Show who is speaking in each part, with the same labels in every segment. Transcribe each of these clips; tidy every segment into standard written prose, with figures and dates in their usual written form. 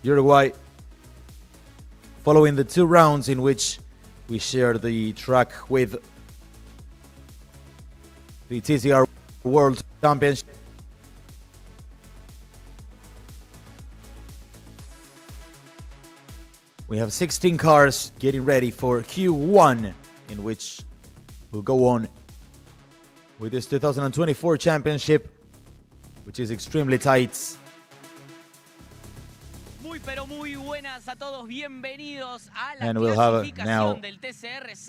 Speaker 1: Uruguay, following the 2 rounds in which we share the track with the TCR World Championship. We have 16 cars getting ready for Q1, in which we'll go on with this 2024 championship, which is extremely tight. And we'll have now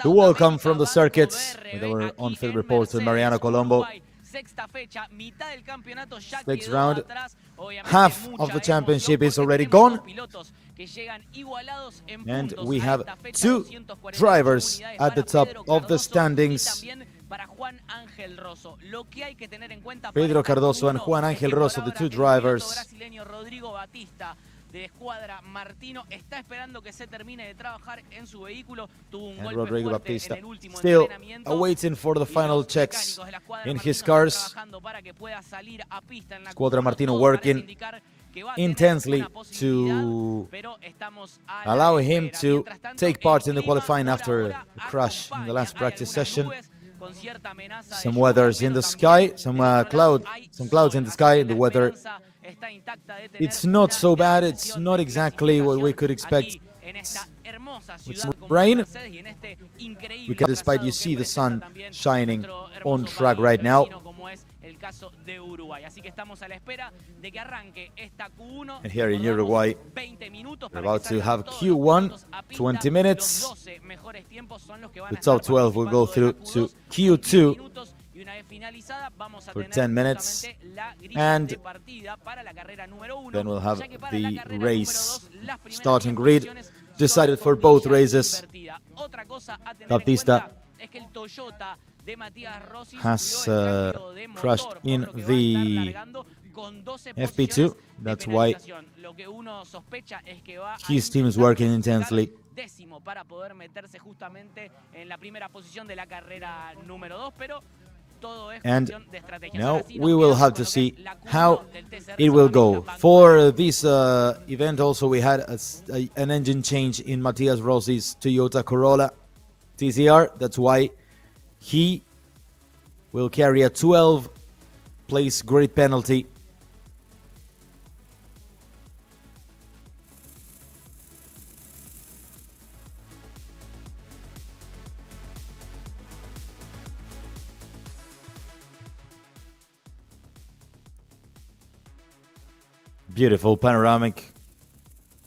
Speaker 1: the welcome from the circuits with our on-field reporter Mariano Colombo. Sixth round, half of the championship is already gone, and we have 2 drivers at the top of the standings. Pedro Cardoso and Juan Ángel Rosso, the 2 drivers. And Rodrigo Baptista still awaiting for the final checks in his cars. Squadra Martino working intensely to allow him to take part in the qualifying after the crash in the last practice session. Some weathers in the sky, some clouds in the sky. The weather, it's not so bad. It's not exactly what we could expect. With some rain, despite you see the sun shining on track right now. And here in Uruguay, we're about to have Q1, 20 minutes. The top 12 will go through to Q2 for 10 minutes. And then we'll have the race starting grid decided for both races. Baptista has crashed in the FP2. That's why his team is working intensely. And now we will have to see how it will go. For this event also we had an engine change in Matias Rossi's Toyota Corolla TCR. That's why he will carry a 12-place grid penalty. Beautiful panoramic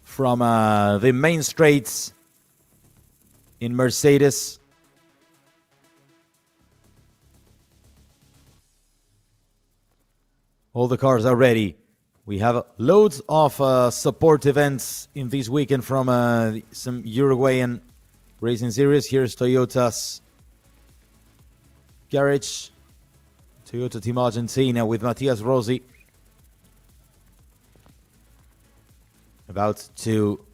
Speaker 1: from the main straights in Mercedes. All the cars are ready. We have loads of support events in this weekend from some Uruguayan racing series. Here's Toyota's garage, Toyota Team Argentina with Matias Rossi about to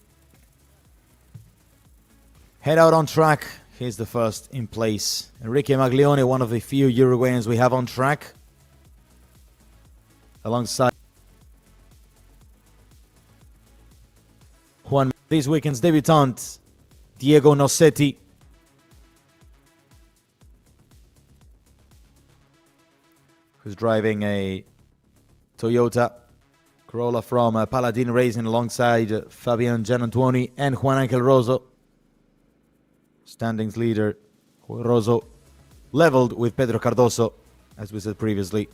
Speaker 1: head out on track. Here's the first in place. Enrique Maglione, one of the few Uruguayans we have on track, alongside Juan, this weekend's debutant, Diego Nossetti. Who's driving a Toyota Corolla from Paladin Racing alongside Fabian Gianantuoni and Juan Ángel Rosso. Standings leader, Rosso, leveled with Pedro Cardoso, as we said previously.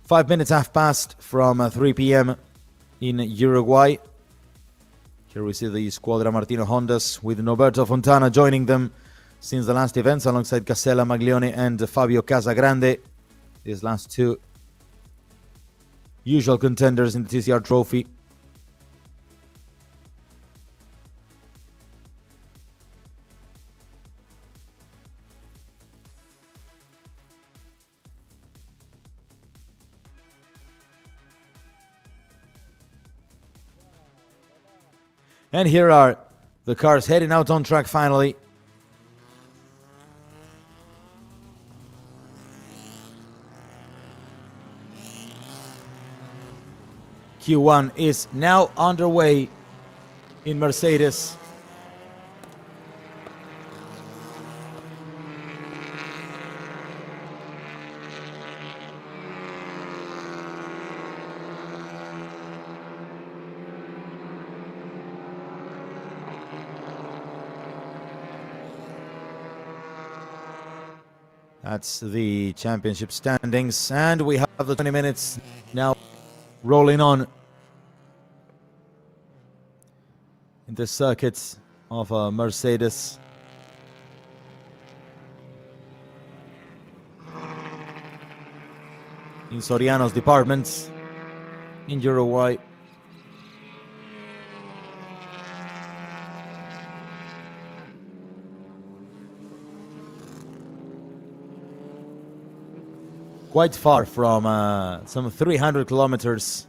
Speaker 1: 5 minutes have passed from 3 p.m. in Uruguay. Here we see the Squadra Martino Hondas with Norberto Fontana joining them since the last events, alongside Casella, Maglione and Fabio Casagrande. These last 2 usual contenders in the TCR Trophy. And here are the cars heading out on track finally. Q1 is now underway in Mercedes. That's the championship standings, and we have the 20 minutes now rolling on in the circuit of Mercedes. In Soriano's department in Uruguay. Quite far from some 300 kilometers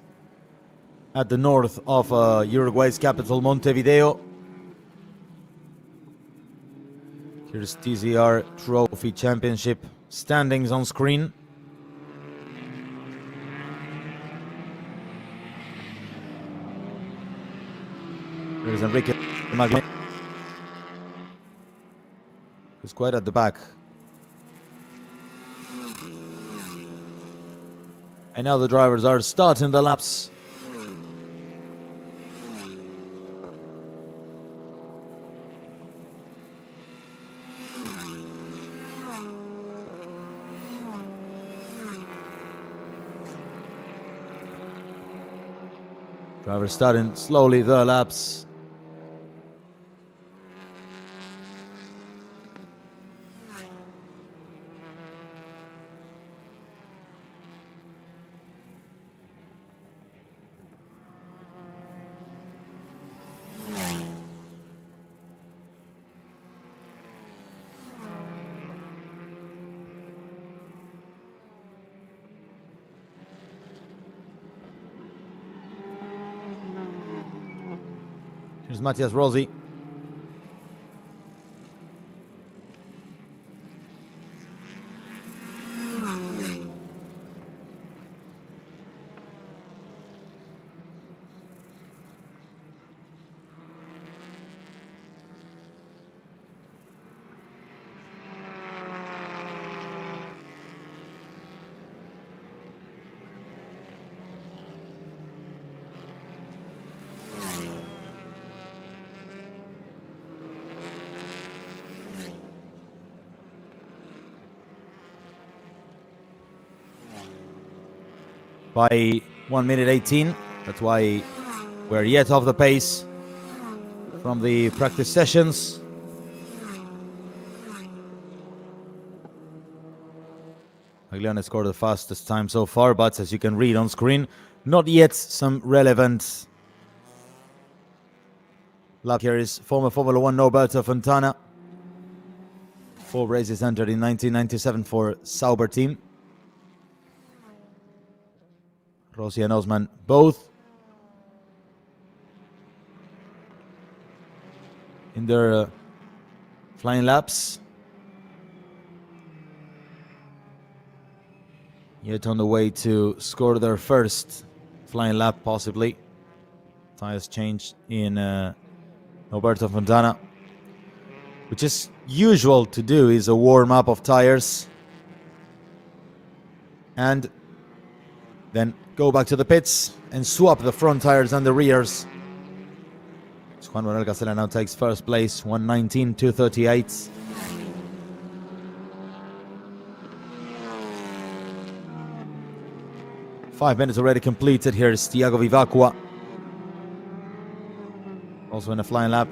Speaker 1: at the north of Uruguay's capital, Montevideo. Here's TCR Trophy Championship standings on screen. There's Enrique Magni, who's quite at the back. And now the drivers are starting the laps. Drivers starting slowly the laps. Here's Matthias Rossi. By 1 minute 18. That's why we're yet off the pace from the practice sessions. Aglione scored the fastest time so far, but as you can read on screen, not yet some relevant lap. Here is former Formula 1 Norberto Fontana. 4 races entered in 1997 for Sauber team. Rossi and Osman both in their flying laps. Yet on the way to score their first flying lap, possibly. Tires changed in Norberto Fontana, which is usual to do, is a warm-up of tires. And then go back to the pits and swap the front tires and the rears. Juan Manuel Casella now takes first place, 1:19.238. Five minutes already completed. Here's Thiago Vivacqua, also in a flying lap.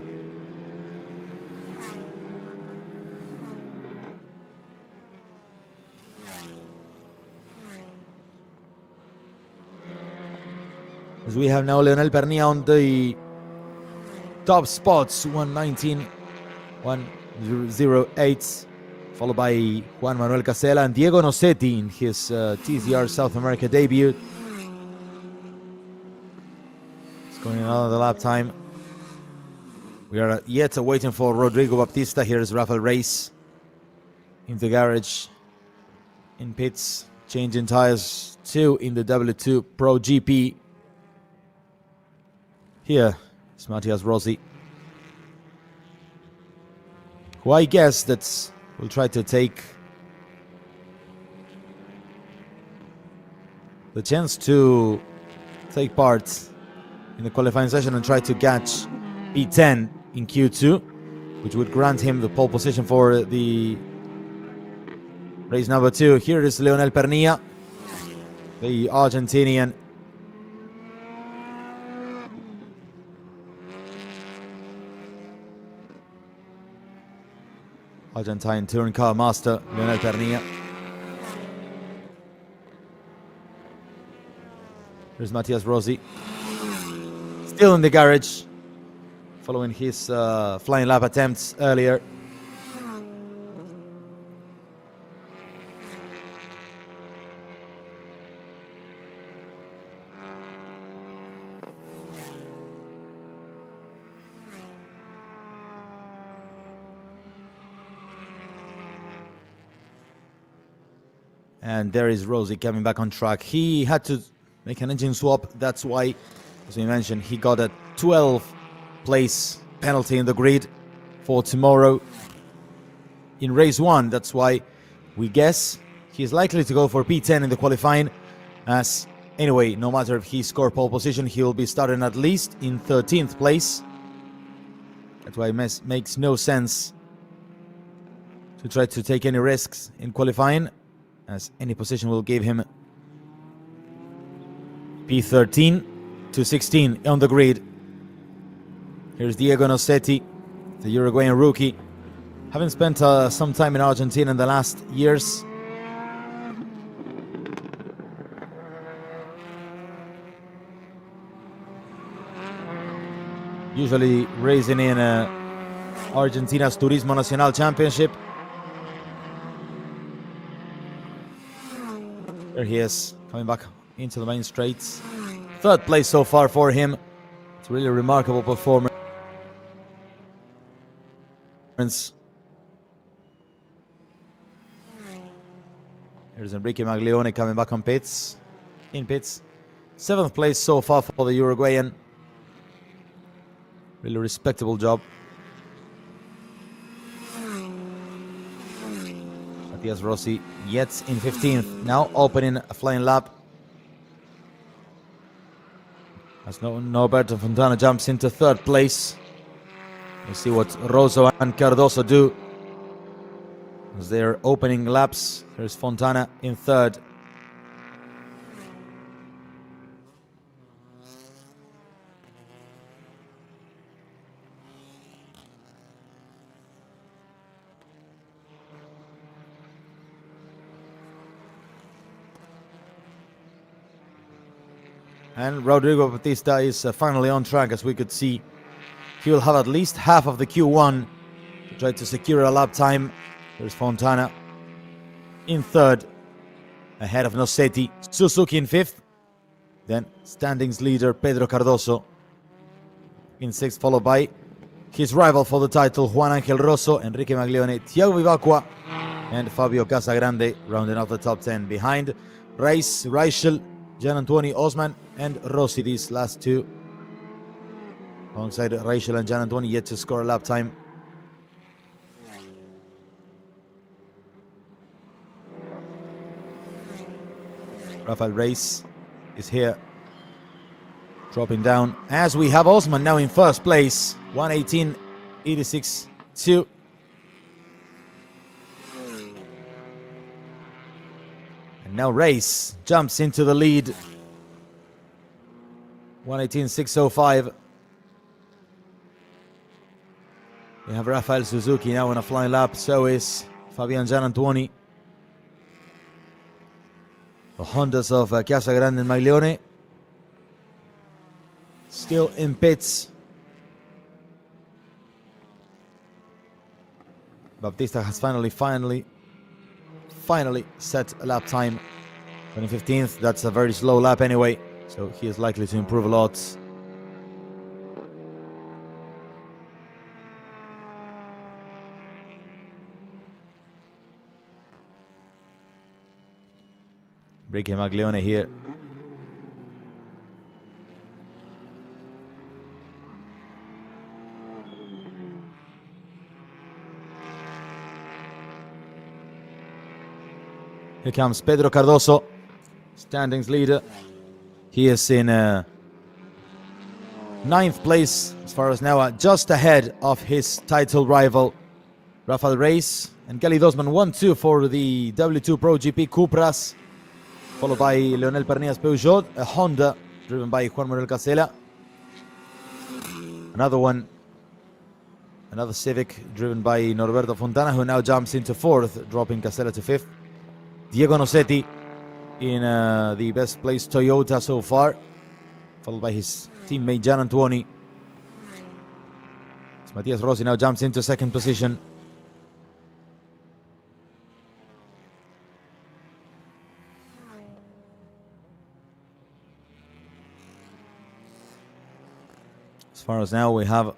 Speaker 1: As we have now Leonel Pernia on the top spots, 1:19.108, followed by Juan Manuel Casella and Diego Nocetti in his TCR South America debut. It's going another lap time. We are yet waiting for Rodrigo Baptista. Here's Rafael Reis in the garage, in pits, changing tires, 2 in the W2 Pro GP. Here is Matthias Rossi, who I guess that will try to take the chance to take part in the qualifying session and try to catch P10 in Q2, which would grant him the pole position for the race number 2. Here is Leonel Pernilla, the Argentinian. Argentine touring car master, Leonel Pernilla. Here's Matthias Rossi, still in the garage, following his flying lap attempts earlier. And there is Rossi coming back on track. He had to make an engine swap. That's why, as we mentioned, he got a 12th place penalty in the grid for tomorrow in race 1. That's why we guess he's likely to go for P10 in the qualifying, as anyway, no matter if he scored pole position, he will be starting at least in 13th place. That's why it makes no sense to try to take any risks in qualifying, as any position will give him P13 to 16 on the grid. Here's Diego Nossetti, the Uruguayan rookie, having spent some time in Argentina in the last years. Usually racing in Argentina's Turismo Nacional Championship. There he is, coming back into the main straights. 3rd place so far for him. It's a really remarkable performance. Here's Enrique Maglione coming back on pits. In pits. 7th place so far for the Uruguayan. Really respectable job. Matthias Rossi yet in 15th, now opening a flying lap. As Norberto Fontana jumps into 3rd place. We'll see what Rosso and Cardoso do as they're opening laps. Here's Fontana in 3rd. And Rodrigo Bautista is finally on track, as we could see. He will have at least half of the Q1 to try to secure a lap time. There's Fontana in 3rd, ahead of Nossetti. Suzuki in 5th. Then standings leader Pedro Cardoso in 6th, followed by his rival for the title, Juan Angel Rosso, Enrique Maglione, Thiago Vivacqua, and Fabio Casagrande rounding out the top 10. Behind, Reis, Reichel, Gianantuoni, Osman, and Rossi, these last two. Alongside Reichel and Gianantuoni, yet to score a lap time. Rafael Reis is here, dropping down, as we have Osman now in 1st place, 1:18.86.2. And now Reis jumps into the lead, 1:18.605. We have Rafael Suzuki now in a flying lap, so is Fabian Gianantuoni. The Hondas of Casagrande and Maglione still in pits. Bautista has finally set a lap time. 2015th, that's a very slow lap anyway, so he is likely to improve a lot. Enrique Maglione here. Here comes Pedro Cardoso, standings leader. He is in 9th place as far as now, just ahead of his title rival, Rafael Reyes. And Gali Dosman 1-2 for the W2 Pro GP Cupras, followed by Leonel Pernias Peugeot, a Honda driven by Juan Manuel Casella. Another Civic driven by Norberto Fontana, who now jumps into 4th, dropping Casella to 5th. Diego Nocetti in the best placed Toyota so far, followed by his teammate Gian Antuoni. Matias Rossi now jumps into 2nd position. As far as now, we have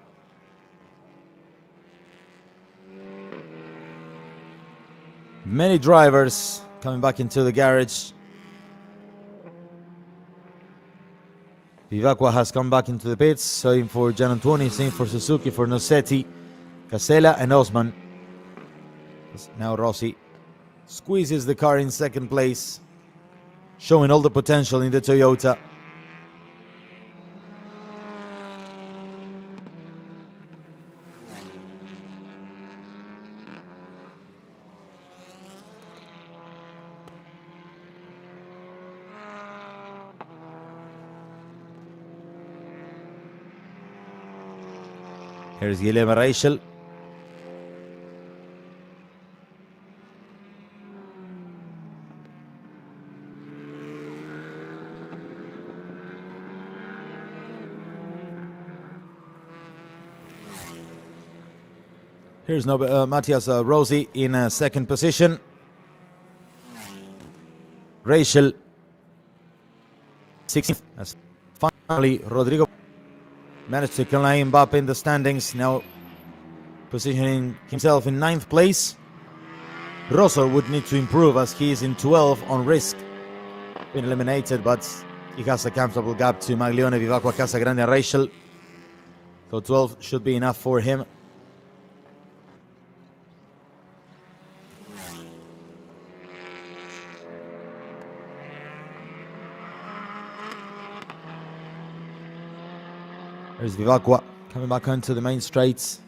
Speaker 1: many drivers coming back into the garage. Vivacqua has come back into the pits, same for Gian Antuoni, same for Suzuki, for Nocetti, Casella and Osman. Now Rossi squeezes the car in 2nd place, showing all the potential in the Toyota. Here's Guilherme Reichel. Here's Matias Rossi in 2nd position. Reichel 16th. As finally Rodrigo managed to climb up in the standings, now positioning himself in 9th place. Rosso would need to improve as he is in 12 on risk, been eliminated, but he has a comfortable gap to Maglione, Vivacqua, Casagrande and Reichel. So 12 should be enough for him. There's Vivacqua coming back onto the main straights.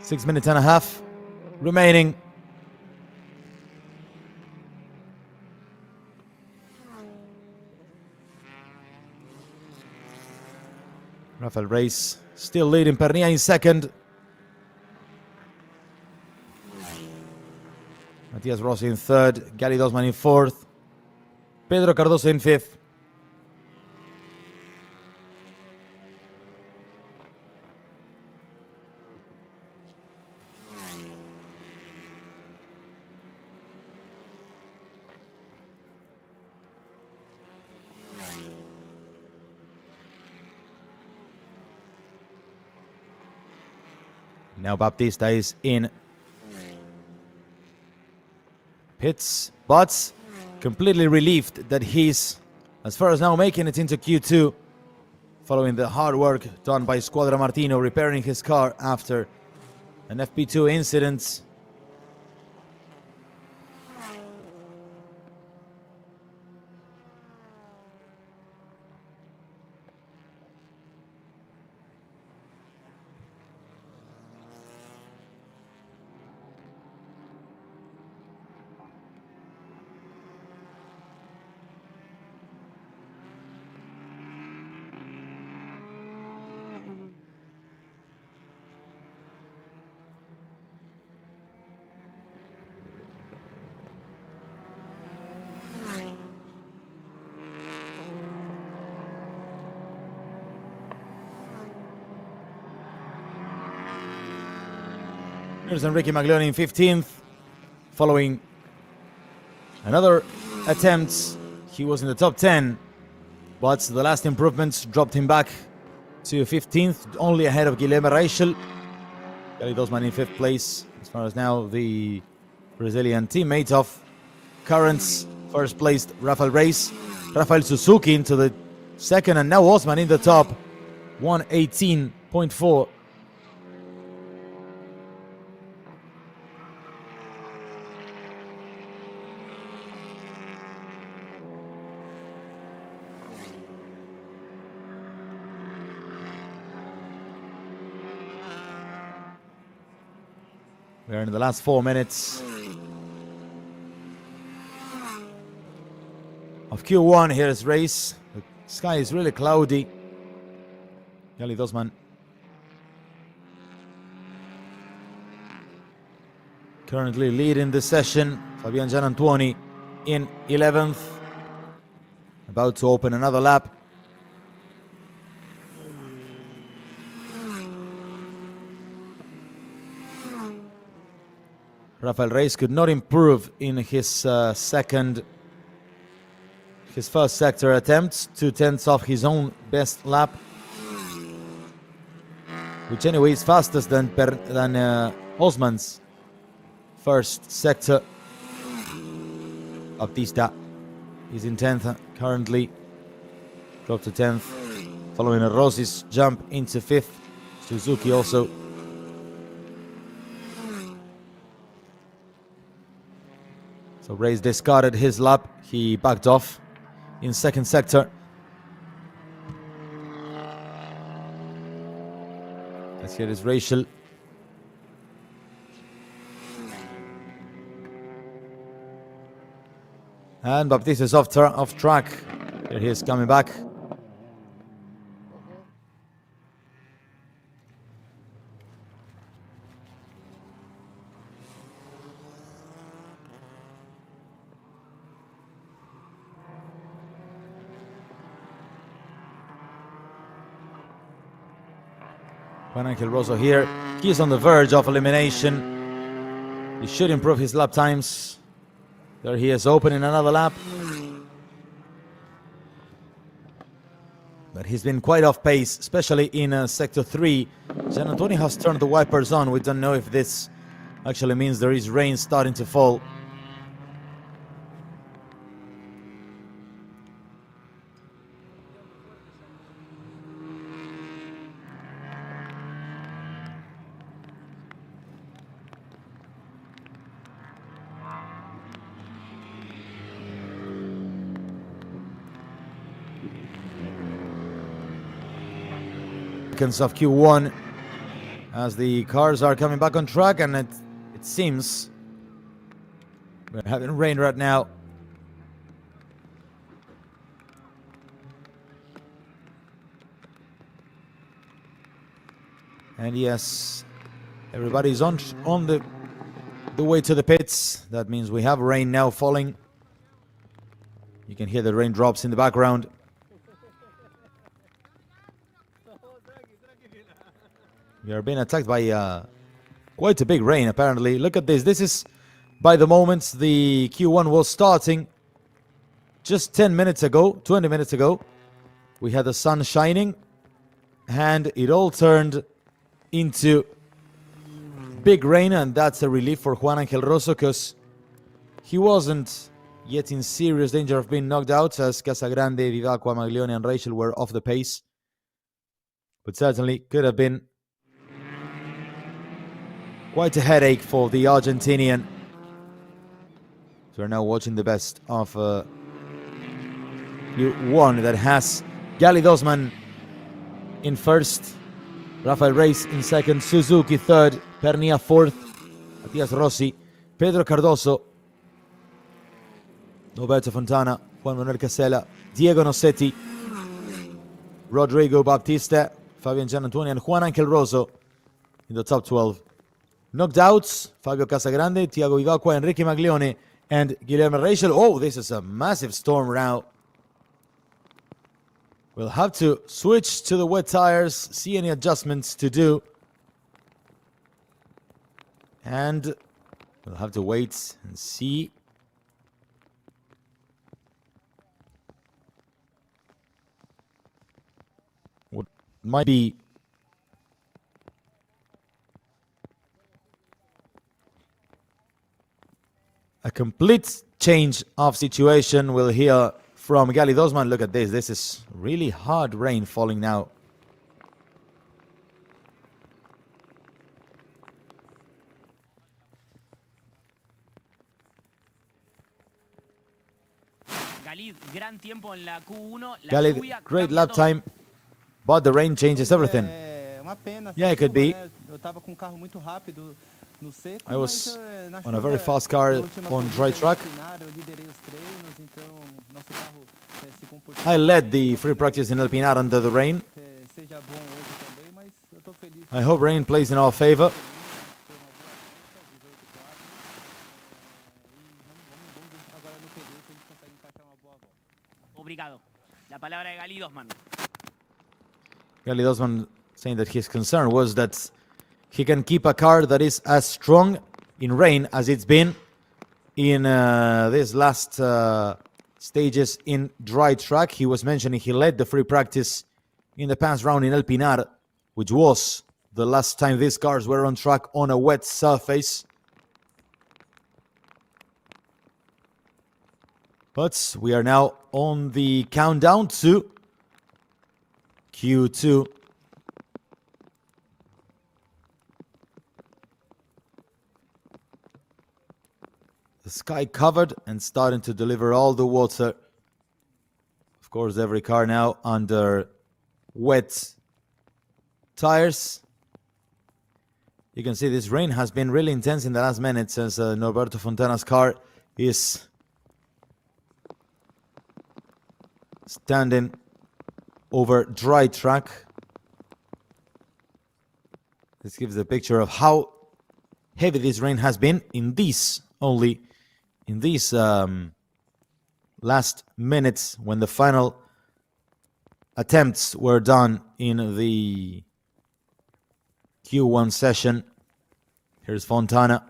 Speaker 1: Six minutes and a half remaining. Rafael Reyes still leading, Pernia in 2nd. Matias Rossi in 3rd, Gali Dosman in 4th, Pedro Cardoso in 5th. Now Baptista is in pits, but completely relieved that he's, as far as now, making it into Q2, following the hard work done by Squadra Martino, repairing his car after an FP2 incident. Here's Enrique Maglione in 15th, following another attempts, he was in the top 10, but the last improvements dropped him back to 15th, only ahead of Guilherme Reichel. Kelly Dosman in 5th place, as far as now the Brazilian teammate of Currents, first placed Rafael Reis. Rafael Suzuki into the 2nd, and now Osman in the top, 118.4. We're in the last 4 minutes of Q1. Here's race. The sky is really cloudy. Kelly Dosman currently leading the session. Fabian Gianantuoni in 11th. About to open another lap. Rafael Reis could not improve in his first sector attempt, 2/10 off his own best lap, which anyway is fastest than Osman's first sector. Baptista is in 10th currently, dropped to 10th, following a Rossi's jump into 5th. Suzuki also. So Reis discarded his lap. He backed off in 2nd sector. Let's hear this Rachel. And Baptiste is off track. Here he is coming back. Juan Angel Rosso here. He's on the verge of elimination. He should improve his lap times. There he is, opening another lap. But he's been quite off pace, especially in Sector 3. Gianantuoni has turned the wipers on. We don't know if this actually means there is rain starting to fall. Of Q1 as the cars are coming back on track, and it seems we're having rain right now. And yes, everybody's on the way to the pits. That means we have rain now falling. You can hear the raindrops in the background. We are being attacked by quite a big rain, apparently. Look at this. This is, by the moment the Q1 was starting, just 10 minutes ago, 20 minutes ago, we had the sun shining, and it all turned into big rain, and that's a relief for Juan Angel Rosso, because he wasn't yet in serious danger of being knocked out, as Casagrande, Vivacqua, Maglione, and Rachel were off the pace. But certainly could have been quite a headache for the Argentinian. So we're now watching the best of Q1 that has Gali Dosman in first, Rafael Reis in second, Suzuki third, Pernia fourth, Matias Rossi, Pedro Cardoso, Roberto Fontana, Juan Manuel Casella, Diego Nossetti, Rodrigo Baptista, Fabian Gianantuoni, and Juan Angel Rosso in the top 12. Knocked outs, Fabio Casagrande, Thiago Vivacqua, Enrique Maglione, and Guilherme Reichel. Oh, this is a massive storm now. We'll have to switch to the wet tires, see any adjustments to do. And we'll have to wait and see might be a complete change of situation. We'll hear from Gali Dosman. Look at this. This is really hard rain falling now. Gali, great lap time, but the rain changes everything. Yeah, it could be. I was on a very fast car on dry track. I led the free practice in El Pinar under the rain. I hope rain plays in our favor. Gali Dosman saying that his concern was that he can keep a car that is as strong in rain as it's been in these last stages in dry track. He was mentioning he led the free practice in the past round in El Pinar, which was the last time these cars were on track on a wet surface. But we are now on the countdown to Q2. The sky covered and starting to deliver all the water. Of course, every car now under wet tires. You can see this rain has been really intense in the last minutes as Norberto Fontana's car is standing over dry track. This gives a picture of how heavy this rain has been in these last minutes when the final attempts were done in the Q1 session. Here's Fontana.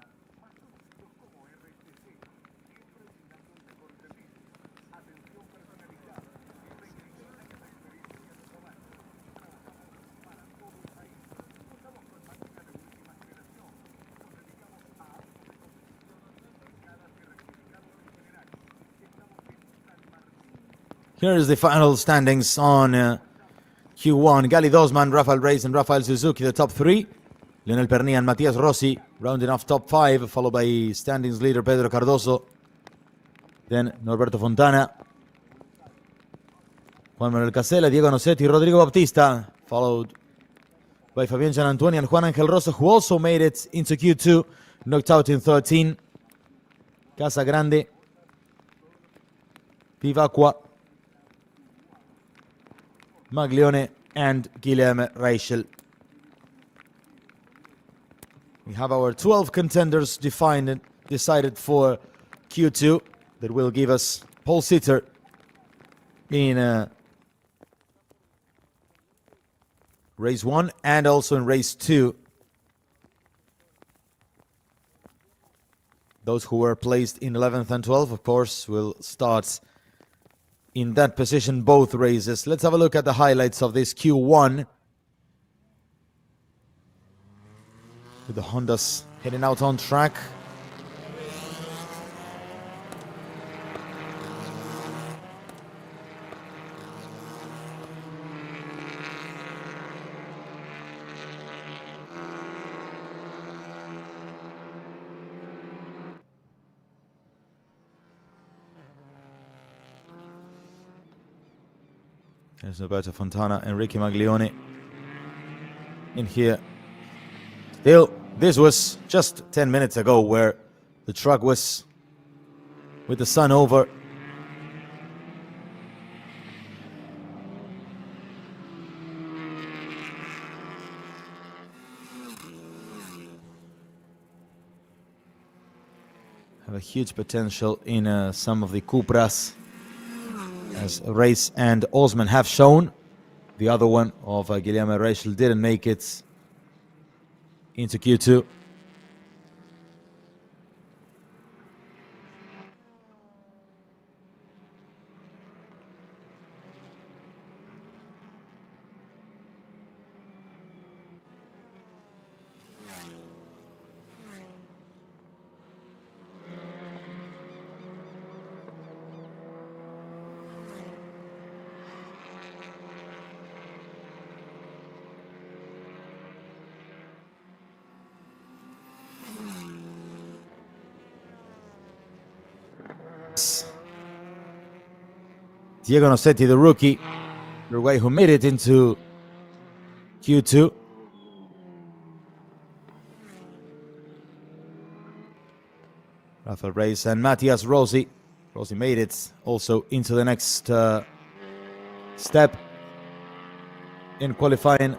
Speaker 1: Here is the final standings on Q1. Gali Dosman, Rafael Reyes and Rafael Suzuki, the top three. Lionel Pernia and Matias Rossi rounding off top five, followed by standings leader Pedro Cardoso. Then Norberto Fontana, Juan Manuel Casella, Diego Nocetti, Rodrigo Baptista, followed by Fabián Gianantuoni and Juan Angel Rosa, who also made it into Q2, knocked out in 13. Casa Grande, Vivacqua, Maglione and Guilherme Reichel. We have our 12 contenders defined and decided for Q2 that will give us pole sitter in race 1 and also in race 2. Those who were placed in 11th and 12th, of course, will start in that position both races. Let's have a look at the highlights of this Q1. With the Hondas heading out on track. There's Roberto Fontana, Enrique Maglione in here. Still, this was just 10 minutes ago where the truck was with the sun over. Have a huge potential in some of the Cupras, as Reis and Osman have shown. The other one of Guilherme Reichel didn't make it into Q2. tracks. Diego Nossetti, the rookie, Uruguay, who made it into Q2. Rafael Reis and Matthias Rossi. Rossi made it also into the next step in qualifying.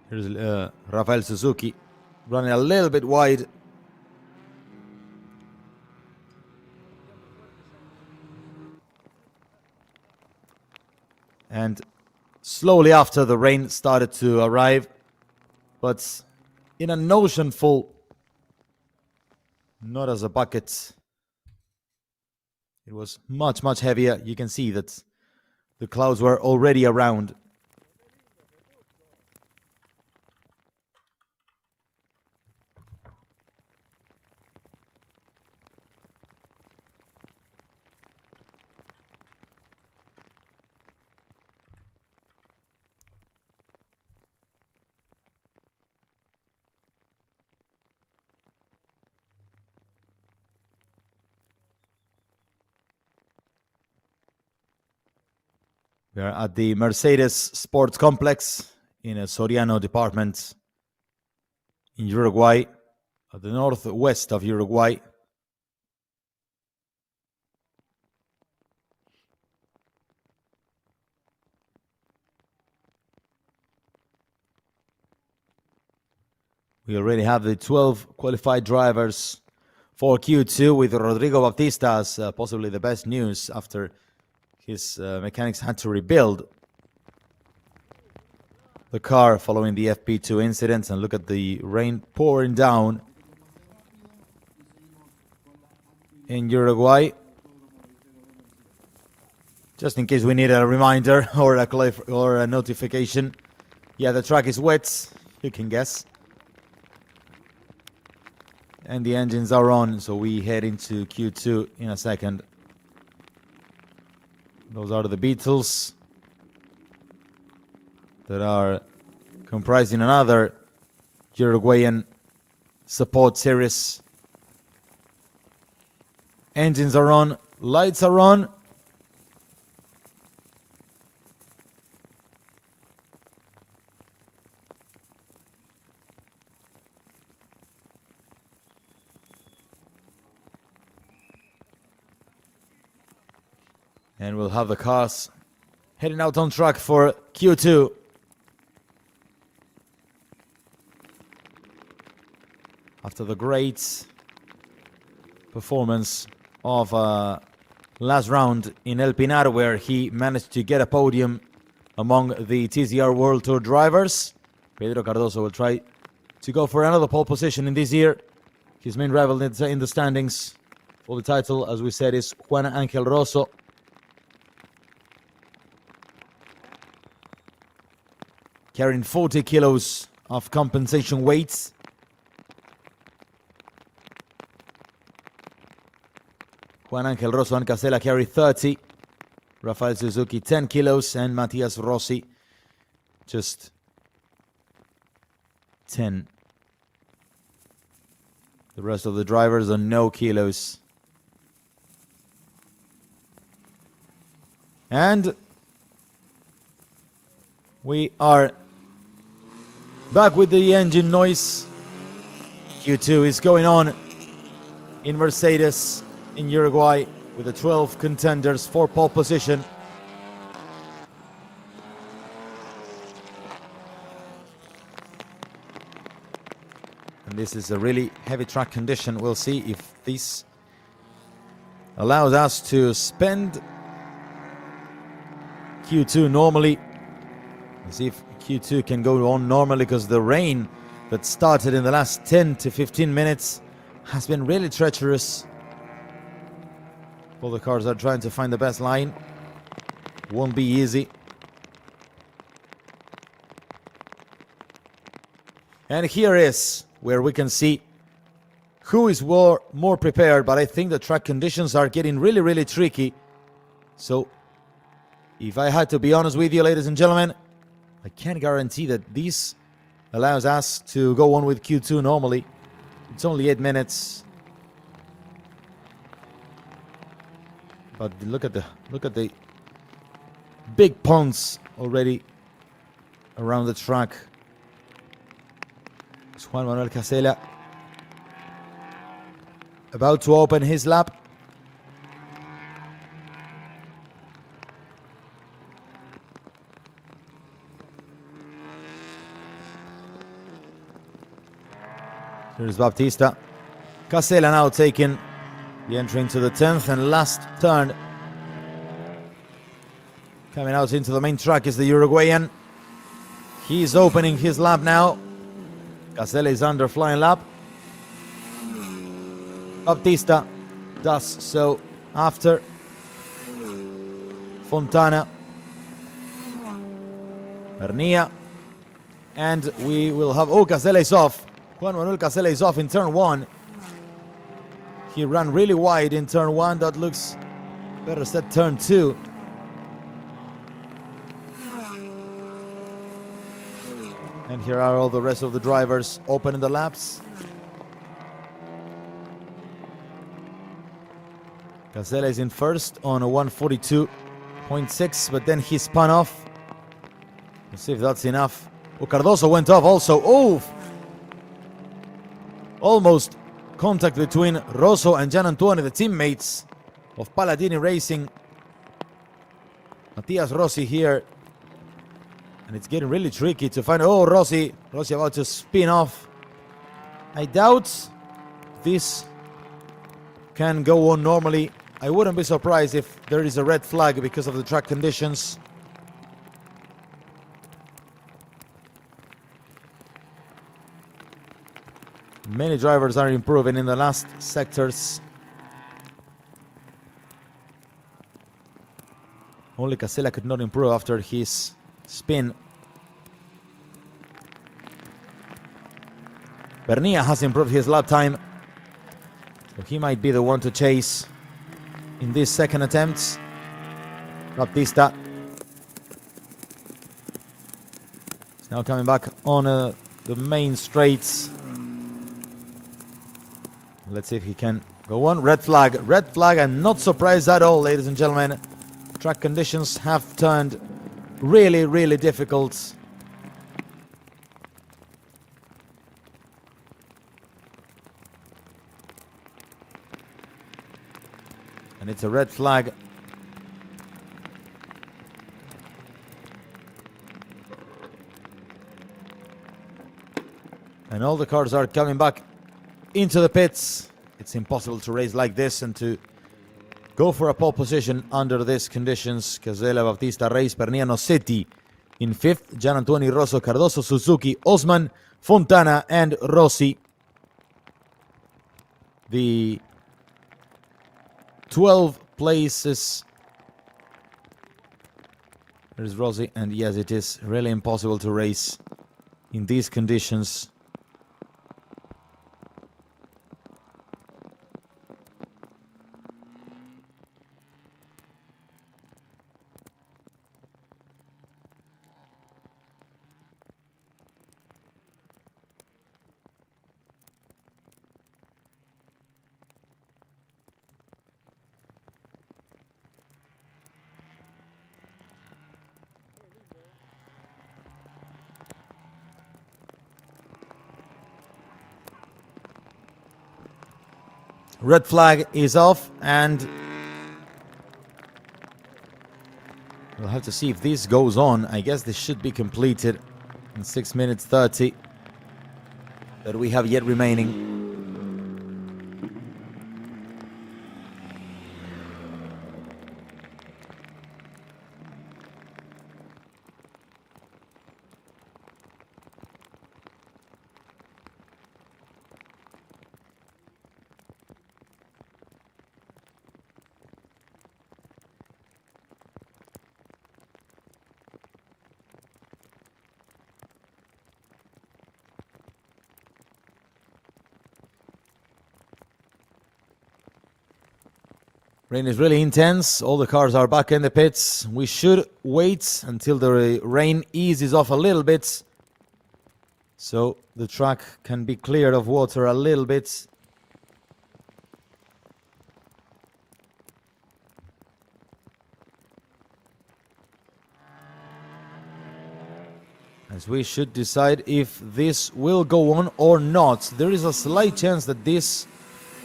Speaker 1: Here's Rafael Suzuki running a little bit wide. And slowly after, the rain started to arrive, but in an ocean full, not as a bucket. It was much, much heavier. You can see that the clouds were already around. We are at the Mercedes Sports Complex in a Soriano department in Uruguay, at the northwest of Uruguay. We already have the 12 qualified drivers for Q2, with Rodrigo Bautista as possibly the best news after his mechanics had to rebuild the car following the FP2 incidents. And look at the rain pouring down in Uruguay. Just in case we need a reminder or a notification. Yeah, the track is wet, you can guess. And the engines are on, so we head into Q2 in a second. Those are the Beatles that are comprising another Uruguayan support series. Engines are on, lights are on. And we'll have the cars heading out on track for Q2. After the great performance of last round in El Pinar, where he managed to get a podium among the TCR World Tour drivers, Pedro Cardoso will try to go for another pole position in this year. His main rival in the standings for the title, as we said, is Juan Ángel Rosso. Carrying 40 kilos of compensation weights. Juan Ángel Rosso and Casella carry 30. Rafael Suzuki 10 kilos and Matthias Rossi just 10. The rest of the drivers are no kilos. And we are back with the engine noise. Q2 is going on in Mercedes in Uruguay with the 12 contenders for pole position. And this is a really heavy track condition. We'll see if this allows us to spend Q2 normally. See if Q2 can go on normally, because the rain that started in the last 10 to 15 minutes has been really treacherous. All the cars are trying to find the best line. Won't be easy. And here is where we can see who is more prepared, but I think the track conditions are getting really, really tricky. So, if I had to be honest with you, ladies and gentlemen, I can't guarantee that this allows us to go on with Q2 normally. It's only 8 minutes. But look at the big ponds already around the track. It's Juan Manuel Casella about to open his lap. Here's Baptista. Casella now taking the entry into the 10th and last turn. Coming out into the main track is the Uruguayan. He's opening his lap now. Casella is under flying lap. Baptista does so after. Fontana. Bernia. And we will have... Oh, Casella is off. Juan Manuel Casella is off in turn 1. He ran really wide in turn 1. That looks better set turn 2. And here are all the rest of the drivers opening the laps. Casella is in first on a 142.6, but then he spun off. Let's see if that's enough. Oh, Cardoso went off also. Oh! Almost contact between Rosso and Gian Antonio, the teammates of Palladini Racing. Matias Rossi here. And it's getting really tricky to find... Oh, Rossi about to spin off. I doubt this can go on normally. I wouldn't be surprised if there is a red flag because of the track conditions. Many drivers are improving in the last sectors. Only Casella could not improve after his spin. Bernia has improved his lap time, so he might be the one to chase in this second attempt. Baptista is now coming back on the main straights. Let's see if he can go on. Red flag. I'm not surprised at all, ladies and gentlemen. Track conditions have turned really, really difficult. And it's a red flag. And all the cars are coming back into the pits. It's impossible to race like this and to go for a pole position under these conditions. Casella, Baptista, Reis, Bernia, Nossetti in 5th. Gian Antonio, Rosso, Cardoso, Suzuki, Osman, Fontana, and Rossi. The 12 places. There's Rossi, and yes, it is really impossible to race in these conditions. Red flag is off, and we'll have to see if this goes on. I guess this should be completed in 6 minutes 30 that we have yet remaining. Rain is really intense. All the cars are back in the pits. We should wait until the rain eases off a little bit, so the track can be cleared of water a little bit. As we should decide if this will go on or not. There is a slight chance that this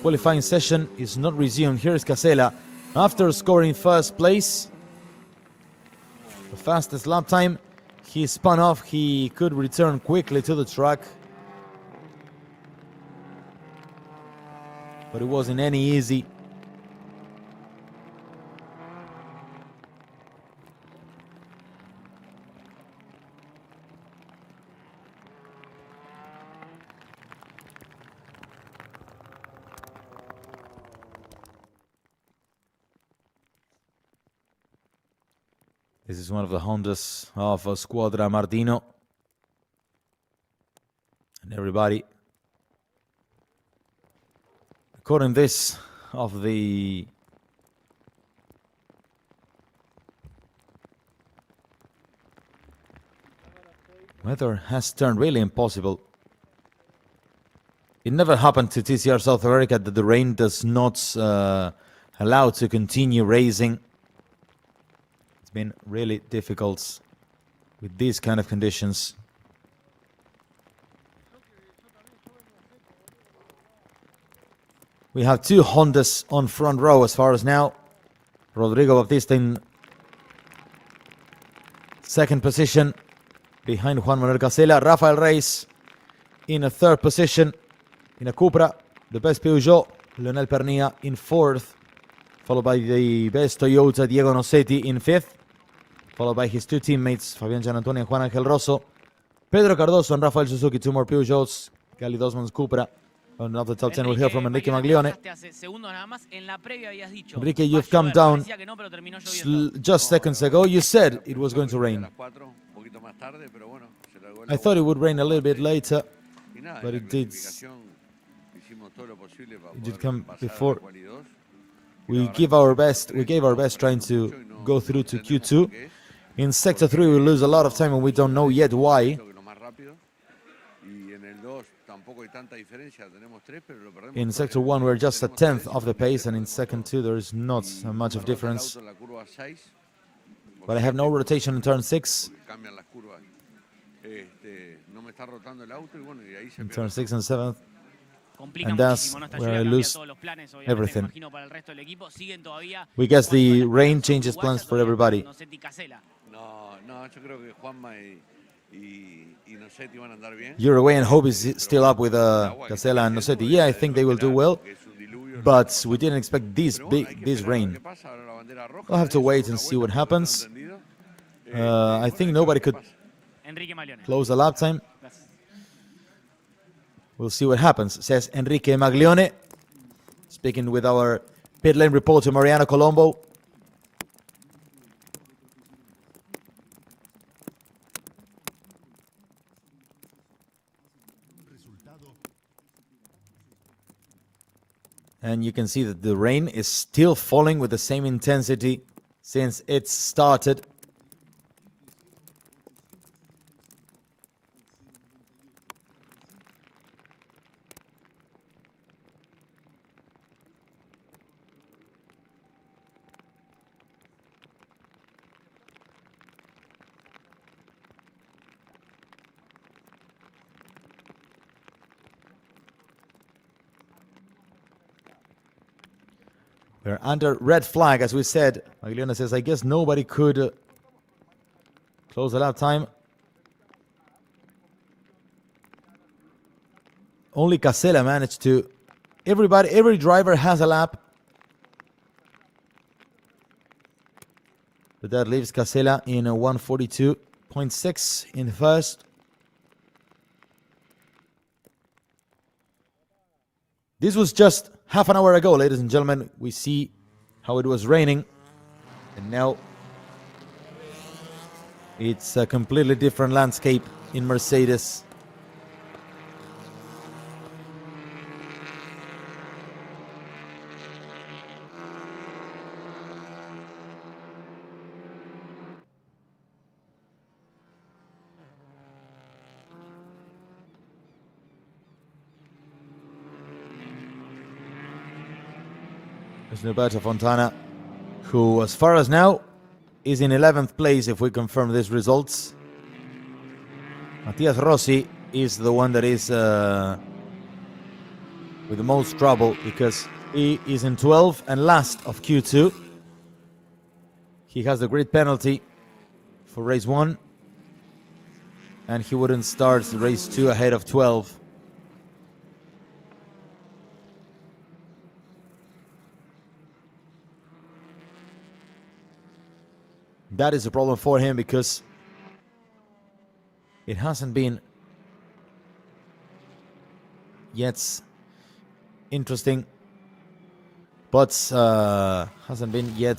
Speaker 1: qualifying session is not resumed. Here is Casella after scoring first place. The fastest lap time. He spun off. He could return quickly to the track, but it wasn't any easy. This is one of the Hondas of Squadra Martino. And everybody, according this of the weather has turned really impossible. It never happened to TCR South America that the rain does not allow to continue racing. It's been really difficult with these kind of conditions. We have two Hondas on front row as far as now. Rodrigo Baptista in second position behind Juan Manuel Casella. Rafael Reyes in a third position in a Cupra, the best Peugeot. Leonel Pernia in fourth, followed by the best Toyota Diego Nocetti in fifth, followed by his two teammates Fabián Gianantonio and Juan Ángel Rosso. Pedro Cardoso and Rafael Suzuki, two more Peugeots. Gali Dosman's Cupra. Another top 10 we'll hear from Enrique Maglione. Enrique, you've come down just seconds ago. You said it was going to rain. I thought it would rain a little bit later, but it did come before. We gave our best trying to go through to Q2. In Sector 3 we lose a lot of time and we don't know yet why. In Sector 1 we're just a tenth of the pace, and in Sector 2 there is not much of difference. But I have no rotation in turn 6. In turn 6 and 7. And that's where I lose everything. We guess the rain changes plans for everybody. You're away and Hope is still up with Casella and Nocetti. Yeah, I think they will do well, but we didn't expect this rain. We'll have to wait and see what happens. I think nobody could close the lap time. We'll see what happens, says Enrique Maglione, speaking with our pit lane reporter Mariano Colombo. And you can see that the rain is still falling with the same intensity since it started. We're under red flag, as we said. Maglione says, I guess nobody could close the lap time. Only Casella managed to. Every driver has a lap. But that leaves Casella in a 142.6 in first. This was just half an hour ago, ladies and gentlemen. We see how it was raining, and now it's a completely different landscape in Mercedes. It's Roberto Fontana, who, as far as now, is in 11th place if we confirm these results. Matias Rossi is the one that is with the most trouble because he is in 12th and last of Q2. He has the grid penalty for race 1, and he wouldn't start race 2 ahead of 12. That is a problem for him because it hasn't been yet interesting, but hasn't been yet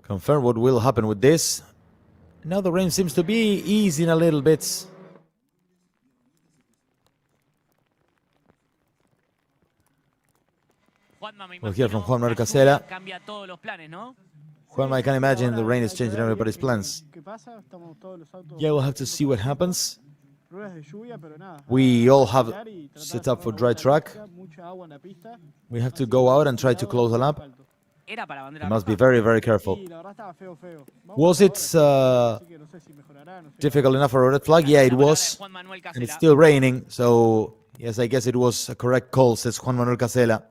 Speaker 1: confirmed what will happen with this. Now the rain seems to be easing a little bit. We'll hear from Juanma Casela. Juanma, I can imagine the rain is changing everybody's plans. Yeah, we'll have to see what happens. We all have set up for dry track. We have to go out and try to close the lap. You must be very, very careful. Was it difficult enough for a red flag? Yeah, it was. And it's still raining, so yes, I guess it was a correct call, says Juan Manuel Casela.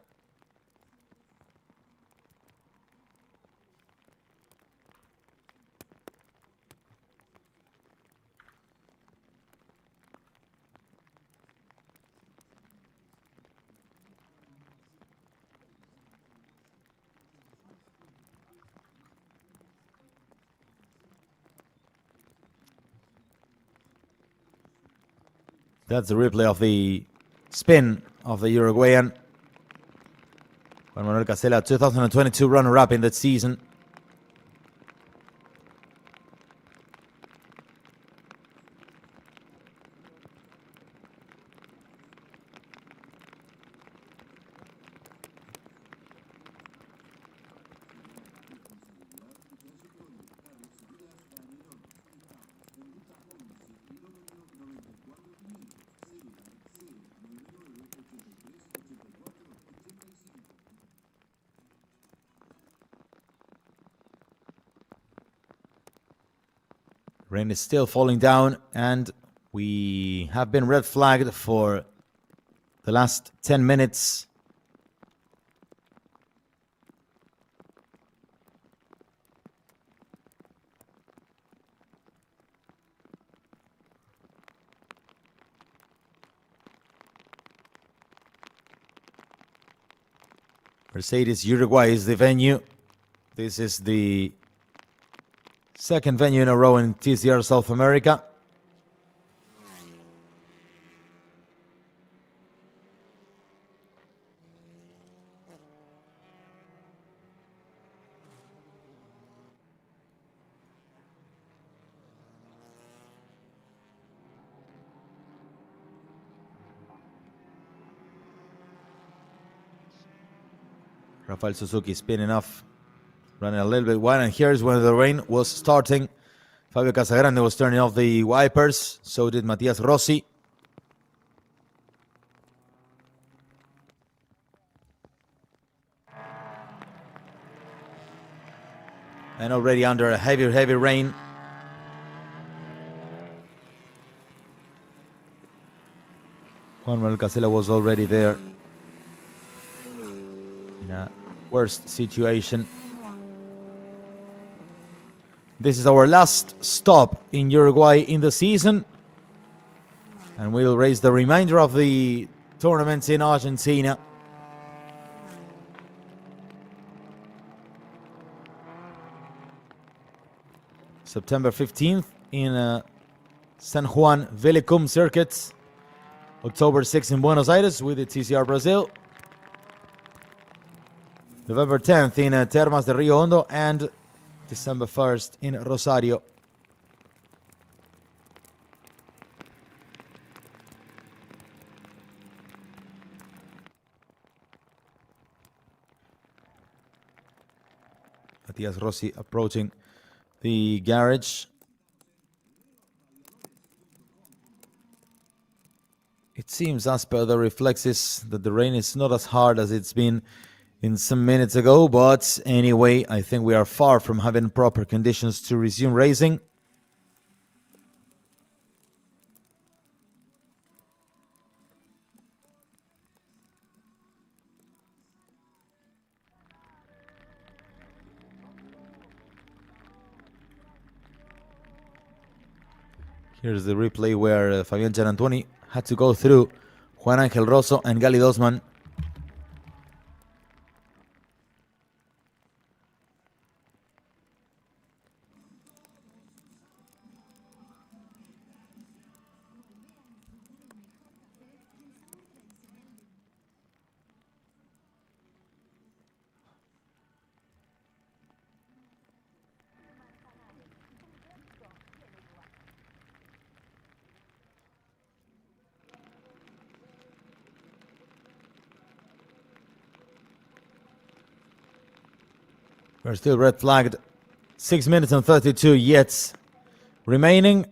Speaker 1: That's the replay of the spin of the Uruguayan. Juan Manuel Casela, 2022 runner-up in that season. Rain is still falling down, and we have been red flagged for the last 10 minutes. Mercedes Uruguay is the venue. This is the second venue in a row in TCR South America. Rafael Suzuki spinning off, running a little bit wide, and here's when the rain was starting. Fabio Casagrande was turning off the wipers, so did Matias Rossi. And already under a heavy rain. Juan Manuel Casela was already there in a worst situation. This is our last stop in Uruguay in the season, and we'll race the remainder of the tournaments in Argentina. September 15th in San Juan Velicum circuit. October 6th in Buenos Aires with the TCR Brazil. November 10th in Termas de Rio Hondo, and December 1st in Rosario. Matias Rossi approaching the garage. It seems, as per the reflexes, that the rain is not as hard as it's been in some minutes ago, but anyway, I think we are far from having proper conditions to resume racing. Here's the replay where Fabián Gianantoni had to go through Juan Ángel Rosso and Gali Dosman. We're still red flagged. 6 minutes and 32 yet remaining.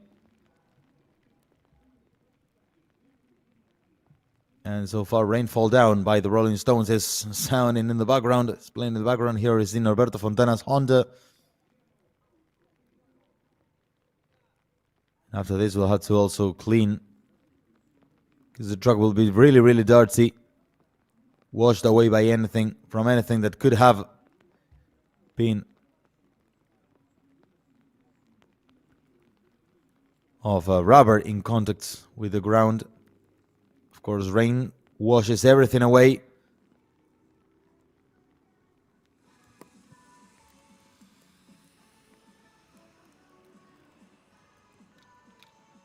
Speaker 1: And so far, rainfall down by the Rolling Stones is sounding in the background. It's playing in the background. Here is in Alberto Fontana's Honda. After this, we'll have to also clean, because the truck will be really, really dirty. Washed away by anything, from anything that could have been of rubber in contact with the ground. Of course, rain washes everything away.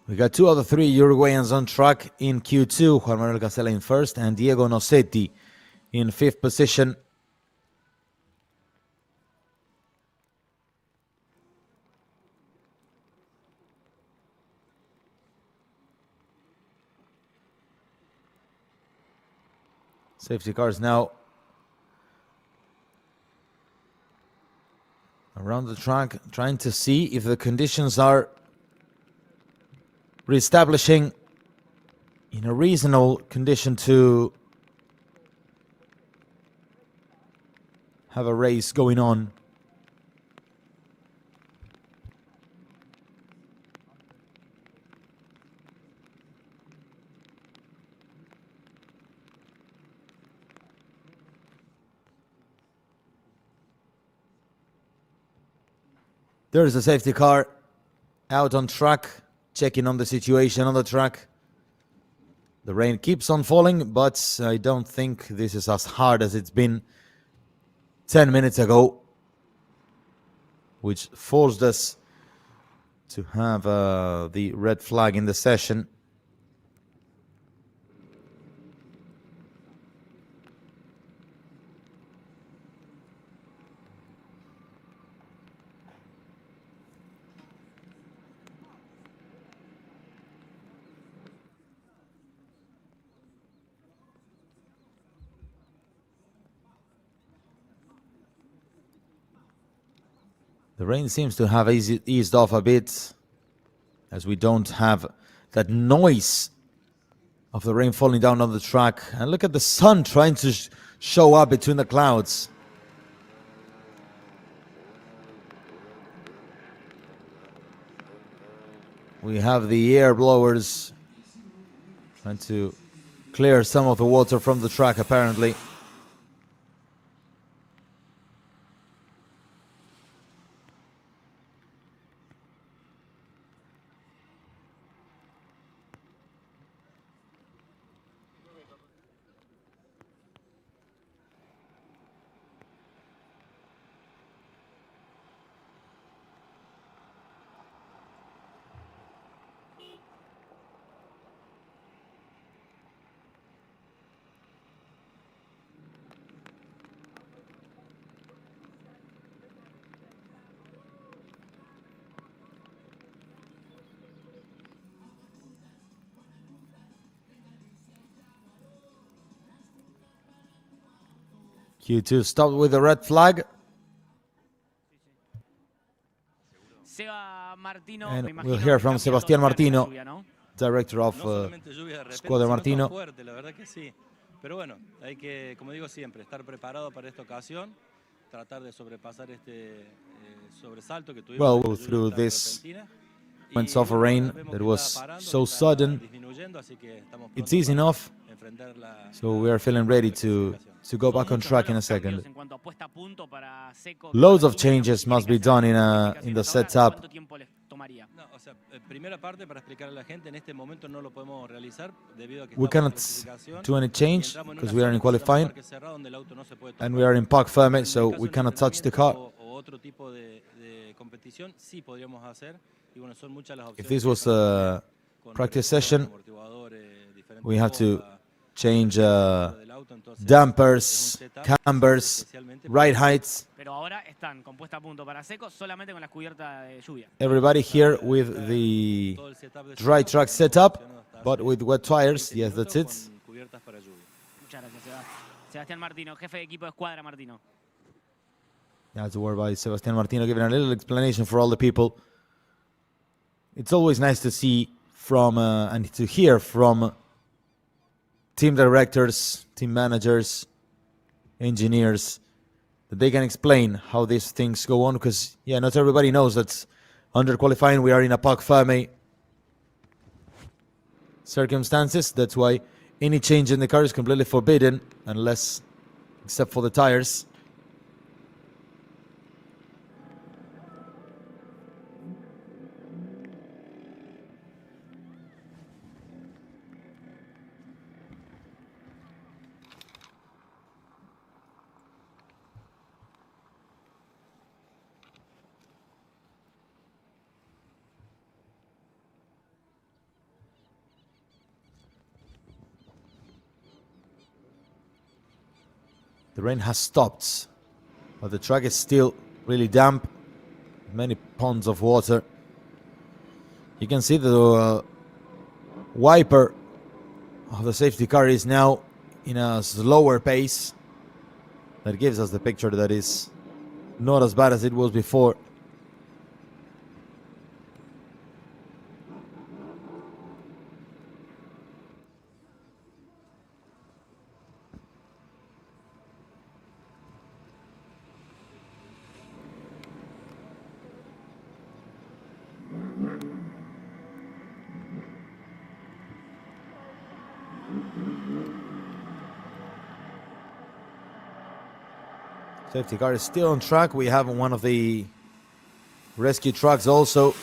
Speaker 1: We got two of the three Uruguayans on track in Q2. Juan Manuel Casella in first and Diego Nocetti in fifth position. Safety cars now around the track, trying to see if the conditions are reestablishing in a reasonable condition to have a race going on. There is a safety car out on track, checking on the situation on the track. The rain keeps on falling, but I don't think this is as hard as it's been 10 minutes ago, which forced us to have the red flag in the session. The rain seems to have eased off a bit, as we don't have that noise of the rain falling down on the track. And look at the sun trying to show up between the clouds. We have the air blowers trying to clear some of the water from the track, apparently. Q2 stopped with the red flag. And we'll hear from Sebastián Martino director of Squadra Martino.
Speaker 2: Pero bueno, hay que, como digo siempre, estar preparado para esta ocasión, tratar de sobrepasar este sobresalto que tuvimos.
Speaker 1: Well, through this moments of rain that was so sudden, it's easing off, so we are feeling ready to go back on track in a second. Loads of changes must be done in the setup. We cannot do any change because we are in qualifying and we are in park permit, so we cannot touch the car. If this was a practice session, we have to change dampers, cambers, ride heights. Everybody here with the dry track setup, but with wet tires. Yes, that's it. That's a word by Sebastián Martino giving a little explanation for all the people. It's always nice to see from and to hear from team directors, team managers, engineers, that they can explain how these things go on, because yeah, not everybody knows that under qualifying we are in a parc fermé circumstances. That's why any change in the car is completely forbidden, unless except for the tires. The rain has stopped, but the track is still really damp. Many ponds of water. You can see the wiper of the safety car is now in a slower pace. That gives us the picture that is not as bad as it was before. Safety car is still on track. We have one of the rescue trucks also.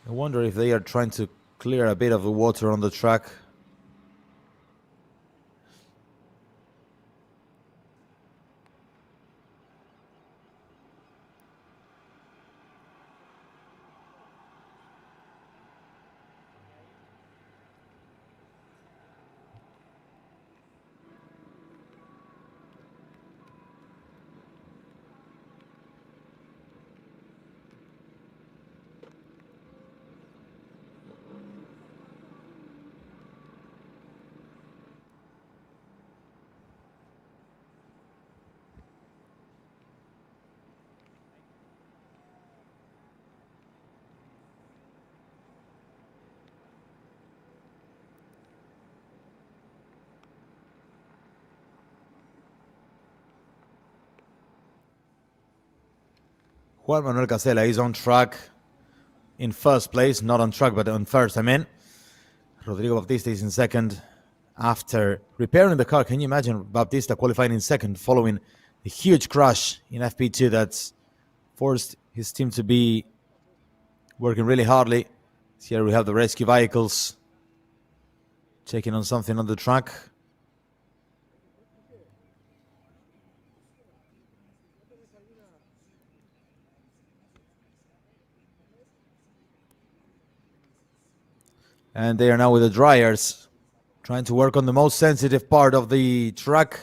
Speaker 1: I wonder if they are trying to clear a bit of the water on the track. Juan Manuel Casella is on track in first place, not on track, but on first, I mean. Rodrigo Baptista is in second after repairing the car. Can you imagine Baptista qualifying in second following a huge crash in FP2 that's forced his team to be working really hardly. Here we have the rescue vehicles checking on something on the track. And they are now with the dryers, trying to work on the most sensitive part of the track.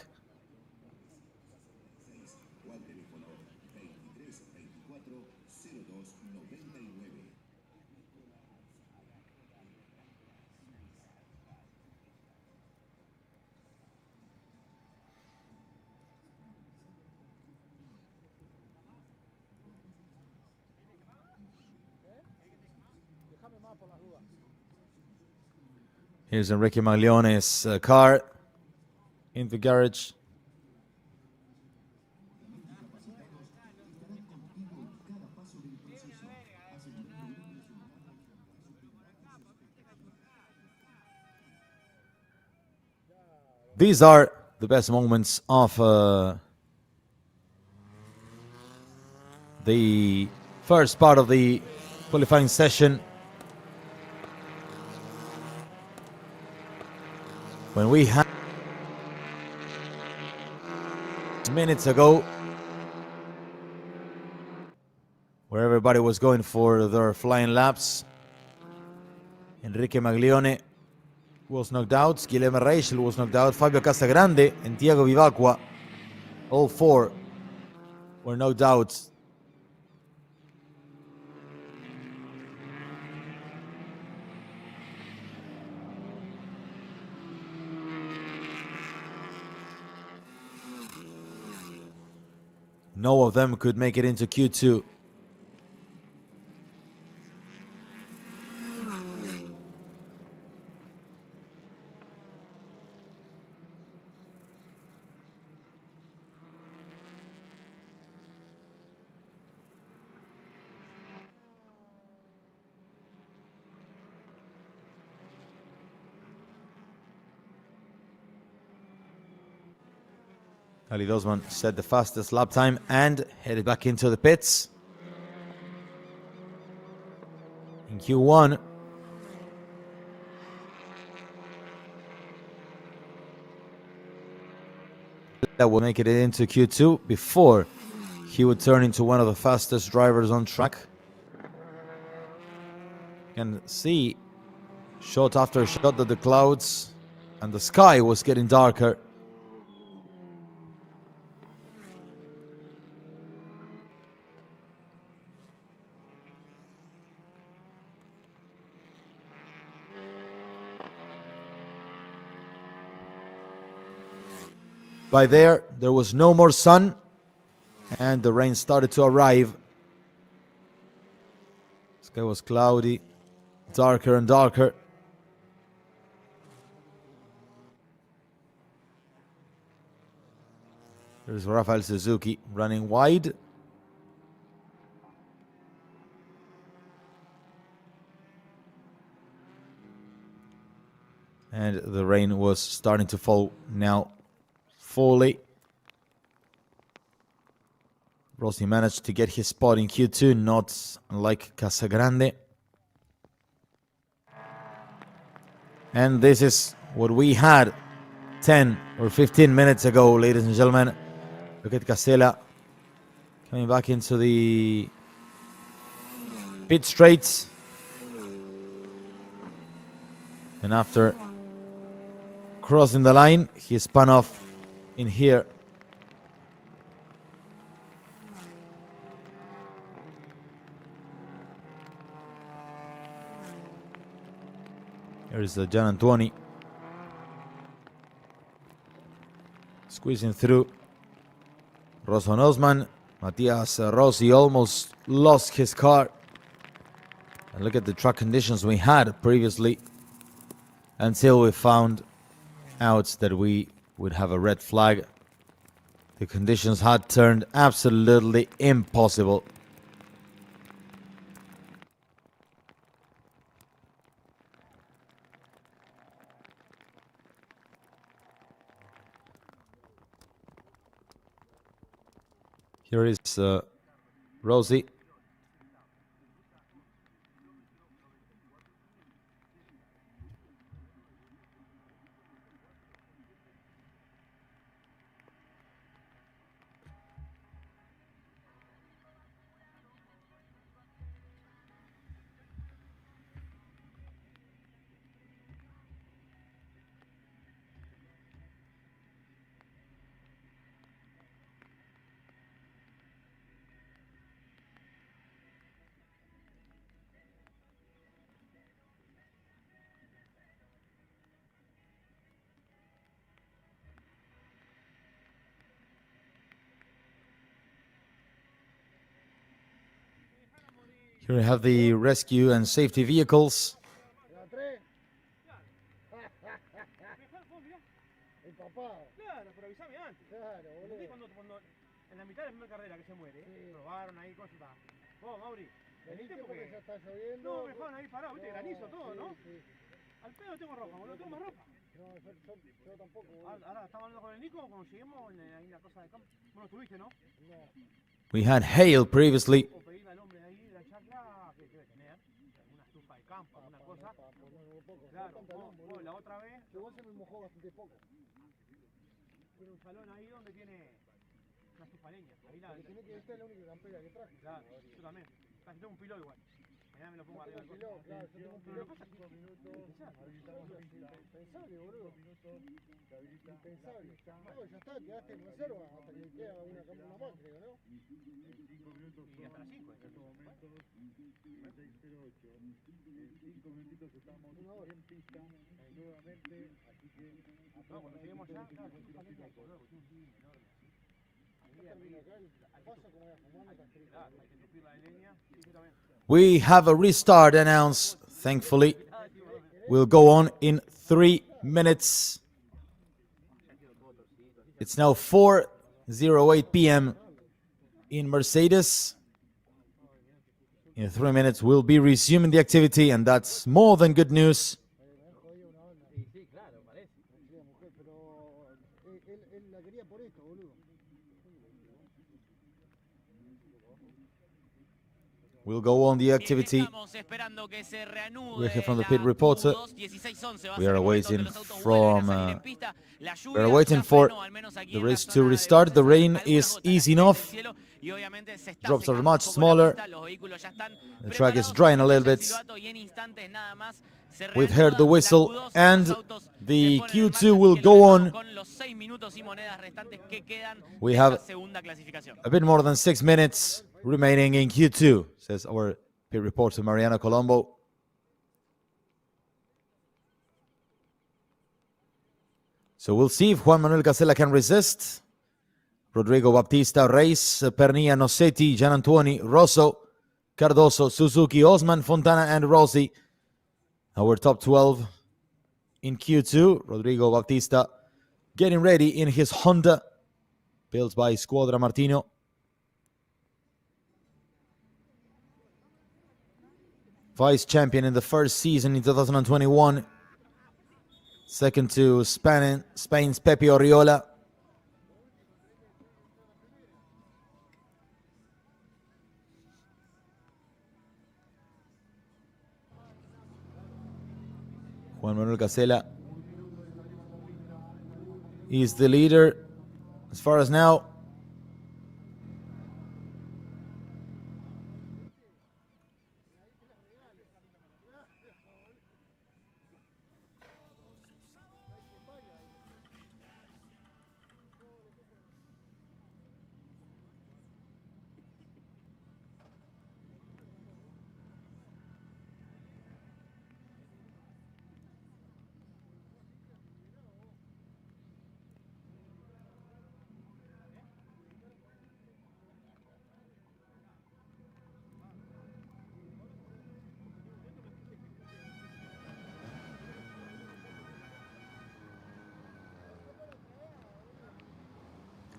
Speaker 1: Here's Enrique Maglione's car in the garage. These are the best moments of the first part of the qualifying session, when we had minutes ago where everybody was going for their flying laps. Enrique Maglione was knocked out, Guilherme Reichel was knocked out, Fabio Casagrande and Thiago Vivacqua, all four were knocked out. No of them could make it into Q2. Ali Dosman set the fastest lap time and headed back into the pits. In Q1, that will make it into Q2 before he would turn into one of the fastest drivers on track. You can see shot after shot that the clouds and the sky was getting darker. By there was no more sun, and the rain started to arrive. The sky was cloudy, darker and darker. There's Rafael Suzuki running wide. And the rain was starting to fall now fully. Rossi managed to get his spot in Q2, not unlike Casagrande. And this is what we had 10 or 15 minutes ago, ladies and gentlemen. Look at Casella coming back into the pit straight. And after crossing the line, he spun off in here. Here is the Gian Antuoni squeezing through. Rosson Osman, Matias Rossi almost lost his car. And look at the track conditions we had previously, until we found out that we would have a red flag. The conditions had turned absolutely impossible. Here is Rossi. Here we have the rescue and safety vehicles. We had hail previously. We have a restart announced, thankfully. We'll go on in 3 minutes. It's now 4:08 p.m. in Mercedes. In 3 minutes, we'll be resuming the activity, and that's more than good news. We'll go on the activity. We're here from the pit reporter. We are waiting for the race to restart. The rain is easing off. Drops are much smaller. The track is drying a little bit. We've heard the whistle, and the Q2 will go on. We have a bit more than 6 minutes remaining in Q2, says our pit reporter Mariano Colombo. So we'll see if Juan Manuel Casella can resist. Rodrigo Baptista, Reis, Pernilla, Nossetti, Gianantuoni, Rosso, Cardoso, Suzuki, Osman, Fontana, and Rossi. Our top 12 in Q2. Rodrigo Baptista getting ready in his Honda, built by Squadra Martino. Vice champion in the first season in 2021. Second to Spain's Pepe Oriola. Juan Manuel Casella is the leader as far as now.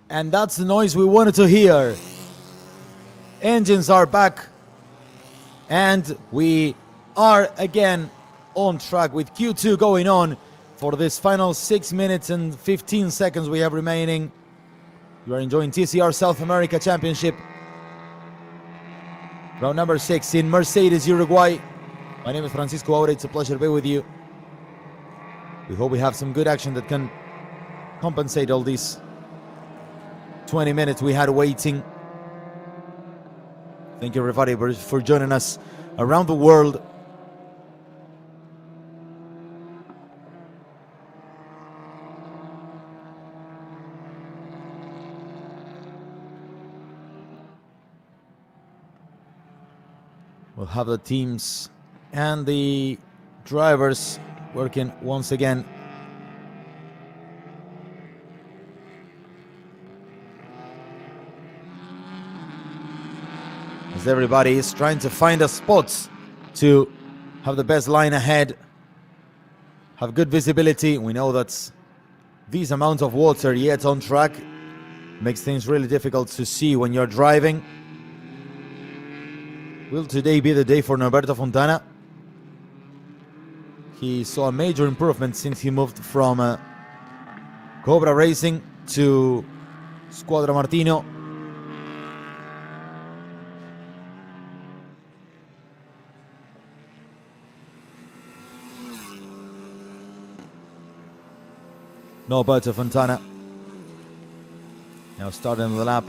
Speaker 1: And that's the noise we wanted to hear. Engines are back. And we are again on track with Q2 going on for this final 6 minutes and 15 seconds we have remaining. You are enjoying TCR South America Championship. Round number 6 in Mercedes, Uruguay. My name is Francisco Aure. It's a pleasure to be with you. We hope we have some good action that can compensate all these 20 minutes we had waiting. Thank you everybody for joining us around the world. We'll have the teams and the drivers working once again. as everybody is trying to find a spot to have the best line ahead, have good visibility. We know that these amounts of water yet on track makes things really difficult to see when you're driving. Will today be the day for Norberto Fontana? He saw a major improvement since he moved from Cobra Racing to Squadra Martino. Norberto Fontana now starting the lap.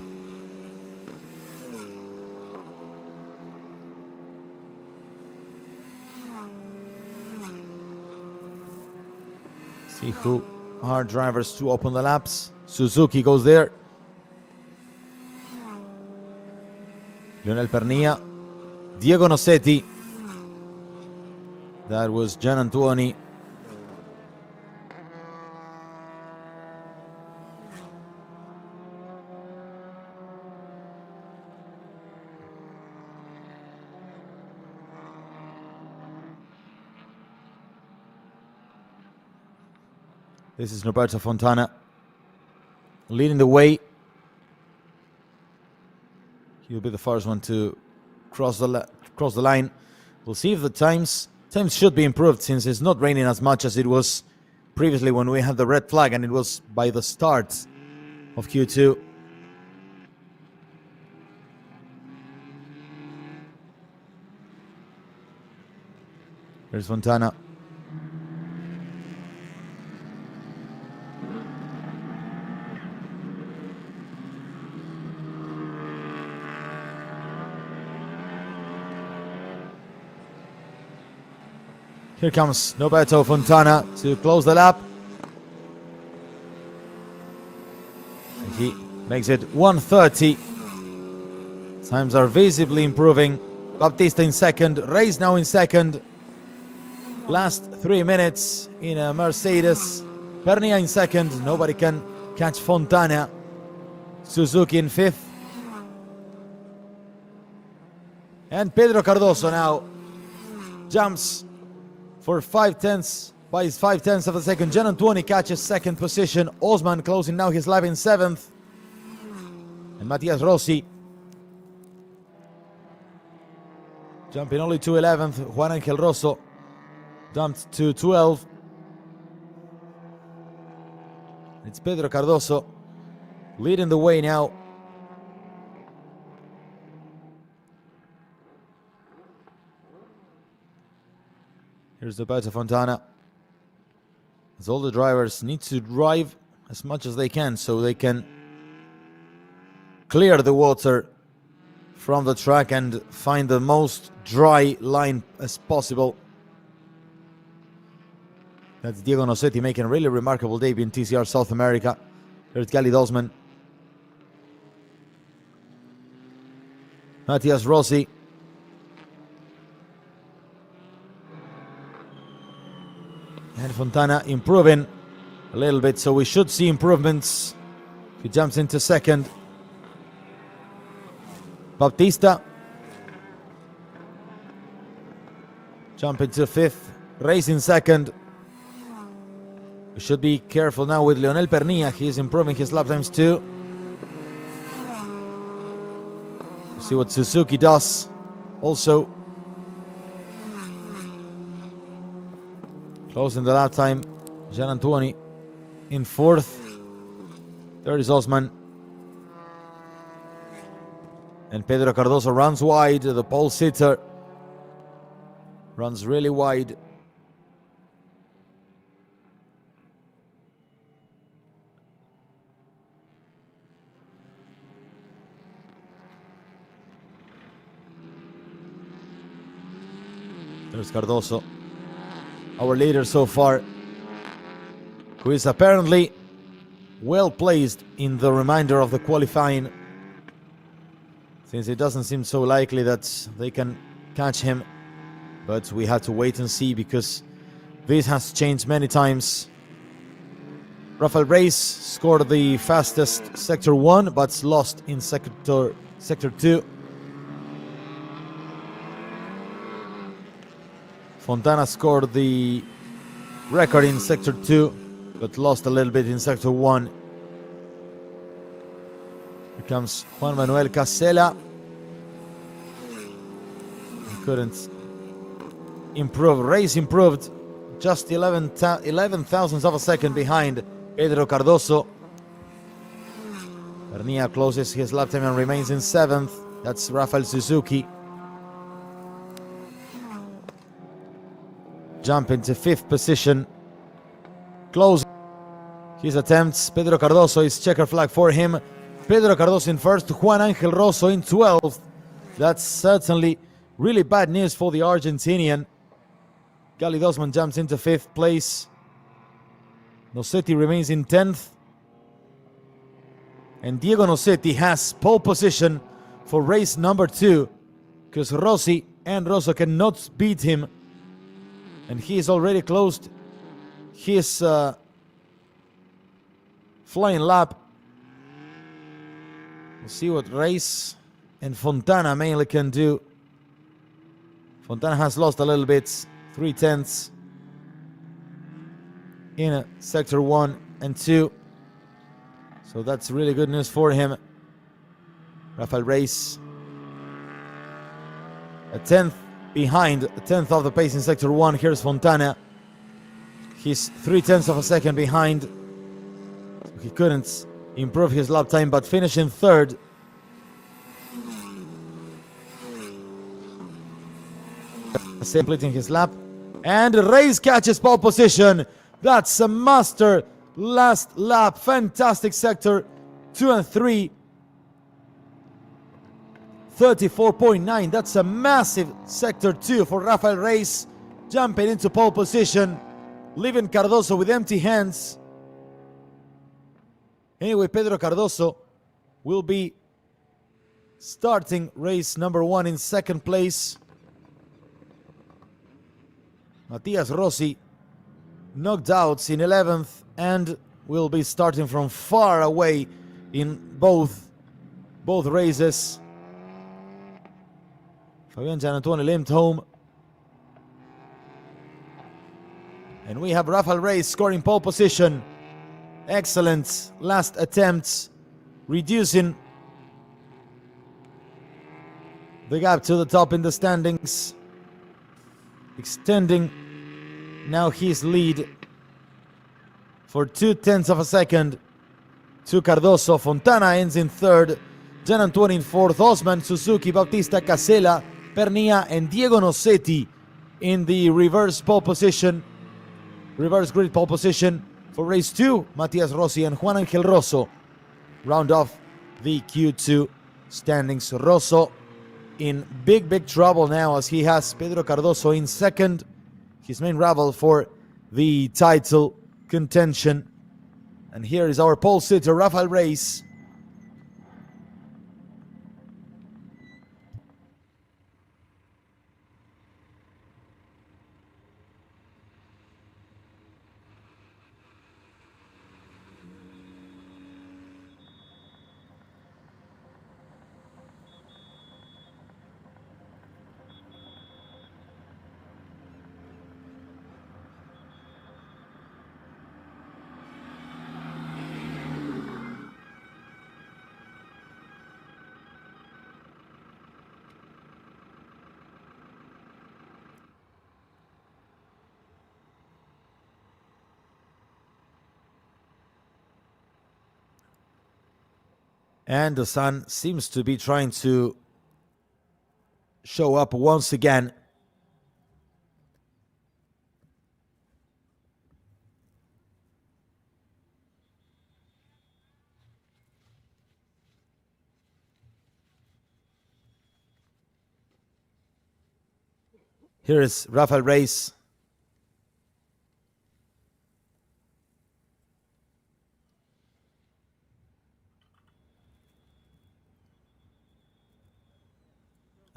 Speaker 1: See who are drivers to open the laps. Suzuki goes there. Lionel Pernilla, Diego Nossetti. That was Gian Antuoni. This is Norberto Fontana leading the way. He'll be the first one to cross the line. We'll see if the times should be improved, since it's not raining as much as it was previously when we had the red flag, and it was by the start of Q2. Here's Fontana. Here comes Norberto Fontana to close the lap. And he makes it 1:30. Times are visibly improving. Baptista in second, Reis now in second. Last 3 minutes in a Mercedes. Pernilla in second, nobody can catch Fontana. Suzuki in fifth. And Pedro Cardoso now jumps for 5/10 by 5/10 of a second. Gian Antuoni catches second position. Osman closing now his lap in seventh. And Matias Rossi jumping only to 11th. Juan Angel Rosso dumped to 12. It's Pedro Cardoso leading the way now. Here's Norberto Fontana. As all the drivers need to drive as much as they can so they can clear the water from the track and find the most dry line as possible. That's Diego Nossetti making a really remarkable debut in TCR South America. There's Gali Dosman. Matias Rossi. And Fontana improving a little bit, so we should see improvements. He jumps into second. Baptista jumping to fifth. Reis in second. We should be careful now with Lionel Pernilla. He's improving his lap times too. See what Suzuki does also. Closing the lap time, Gian Antuoni in fourth. There is Osman. And Pedro Cardoso runs wide. The pole sitter runs really wide. There's Cardoso, our leader so far, who is apparently well placed in the remainder of the qualifying, since it doesn't seem so likely that they can catch him. But we have to wait and see, because this has changed many times. Rafael Reis scored the fastest Sector 1, but lost in Sector 2. Fontana scored the record in Sector 2, but lost a little bit in Sector 1. Here comes Juan Manuel Casella. He couldn't improve. Race improved just 11 thousandths of a second behind Pedro Cardoso. Bernia closes his lap time and remains in 7th. That's Rafael Suzuki. Jump into 5th position. Close his attempts. Pedro Cardoso is checker flag for him. Pedro Cardoso in 1st. Juan Angel Rosso in 12th. That's certainly really bad news for the Argentinian. Gali Dosman jumps into 5th place. Nocetti remains in 10th. And Diego Nocetti has pole position for race number 2, because Rossi and Rosso cannot beat him. And he is already closed his flying lap. We'll see what Race and Fontana mainly can do. Fontana has lost a little bit, 3/10 in Sector 1 and 2. So that's really good news for him. Rafael Race a 10th behind, a 10th of the pace in Sector 1. Here's Fontana. He's 3/10 of a second behind. So he couldn't improve his lap time, but finishing 3rd. Completing his lap. And Race catches pole position. That's a master last lap. Fantastic Sector 2 and 3. 34.9. That's a massive Sector 2 for Rafael Race. Jumping into pole position, leaving Cardoso with empty hands. Anyway, Pedro Cardoso will be starting race number 1 in 2nd place. Matias Rossi knocked out in 11th and will be starting from far away in both races. Fabian Gianantuoni limped home. And we have Rafael Race scoring pole position. Excellent last attempts, reducing the gap to the top in the standings, extending now his lead for 2/10 of a second to Cardoso. Fontana ends in 3rd, Gianantuoni in 4th, Osman, Suzuki, Bautista, Casella, Pernia, and Diego Nocetti in the reverse grid pole position. For race 2, Matias Rossi and Juan Angel Rosso round off the Q2 standings. Rosso in big trouble now, as he has Pedro Cardoso in 2nd, his main rival for the title contention. And here is our pole sitter, Rafael Race. And the sun seems to be trying to show up once again. Here is Rafael Race.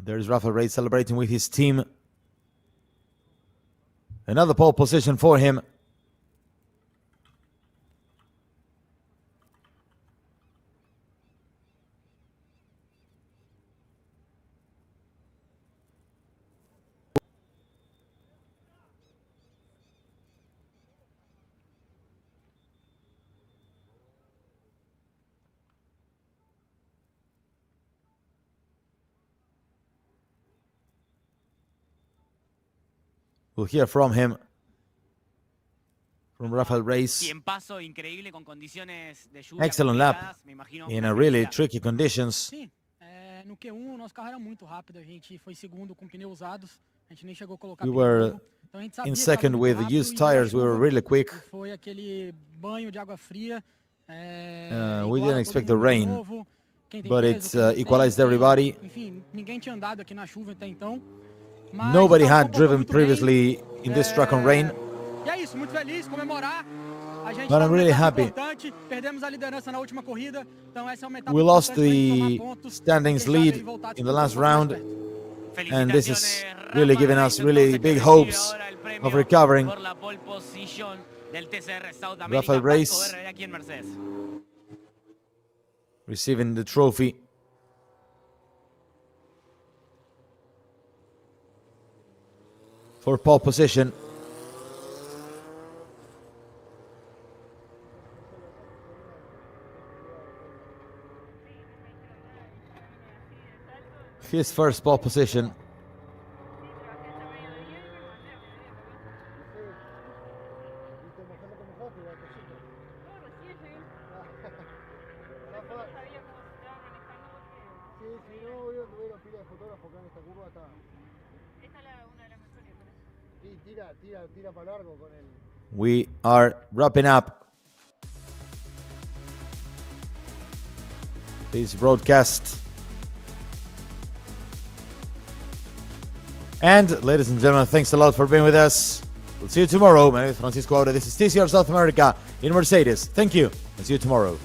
Speaker 1: There is Rafael Race celebrating with his team. Another pole position for him. We'll hear from him, from Rafael Reis. Excellent lap in a really tricky conditions.
Speaker 3: No Q1, nosso carro era muito rápido, a gente foi segundo com pneus usados, a gente nem chegou a colocar
Speaker 1: We
Speaker 3: pneu
Speaker 1: were
Speaker 3: novo. Então a gente sabia
Speaker 1: in
Speaker 3: que tava
Speaker 1: second
Speaker 3: muito
Speaker 1: with
Speaker 3: rápido,
Speaker 1: used
Speaker 3: e na
Speaker 1: tires, we were
Speaker 3: chuva
Speaker 1: really quick.
Speaker 3: Foi aquele banho de água fria.
Speaker 1: We didn't expect the rain, but it
Speaker 3: it
Speaker 1: equalized everybody.
Speaker 3: Enfim, ninguém tinha andado aqui na chuva até então.
Speaker 1: Nobody had driven previously in this track on rain.
Speaker 3: E é isso, muito feliz, comemorar. A gente
Speaker 1: But I'm really happy.
Speaker 3: Importante, perdemos a liderança na última corrida, então essa é uma etapa
Speaker 1: We lost
Speaker 3: importante
Speaker 1: the
Speaker 3: pra gente somar pontos,
Speaker 1: standings
Speaker 3: quem sabe
Speaker 1: lead
Speaker 3: aí voltar a
Speaker 1: in the last
Speaker 3: disputar mais
Speaker 1: round,
Speaker 3: perto.
Speaker 1: and this is really giving us really big hopes of recovering. Rafael Reis receiving the trophy. For pole position. His first pole position. We are wrapping up this broadcast. And ladies and gentlemen, thanks a lot for being with us. We'll see you tomorrow. My name is Francisco Aure. This is TCR South America in Mercedes. Thank you, and see you tomorrow.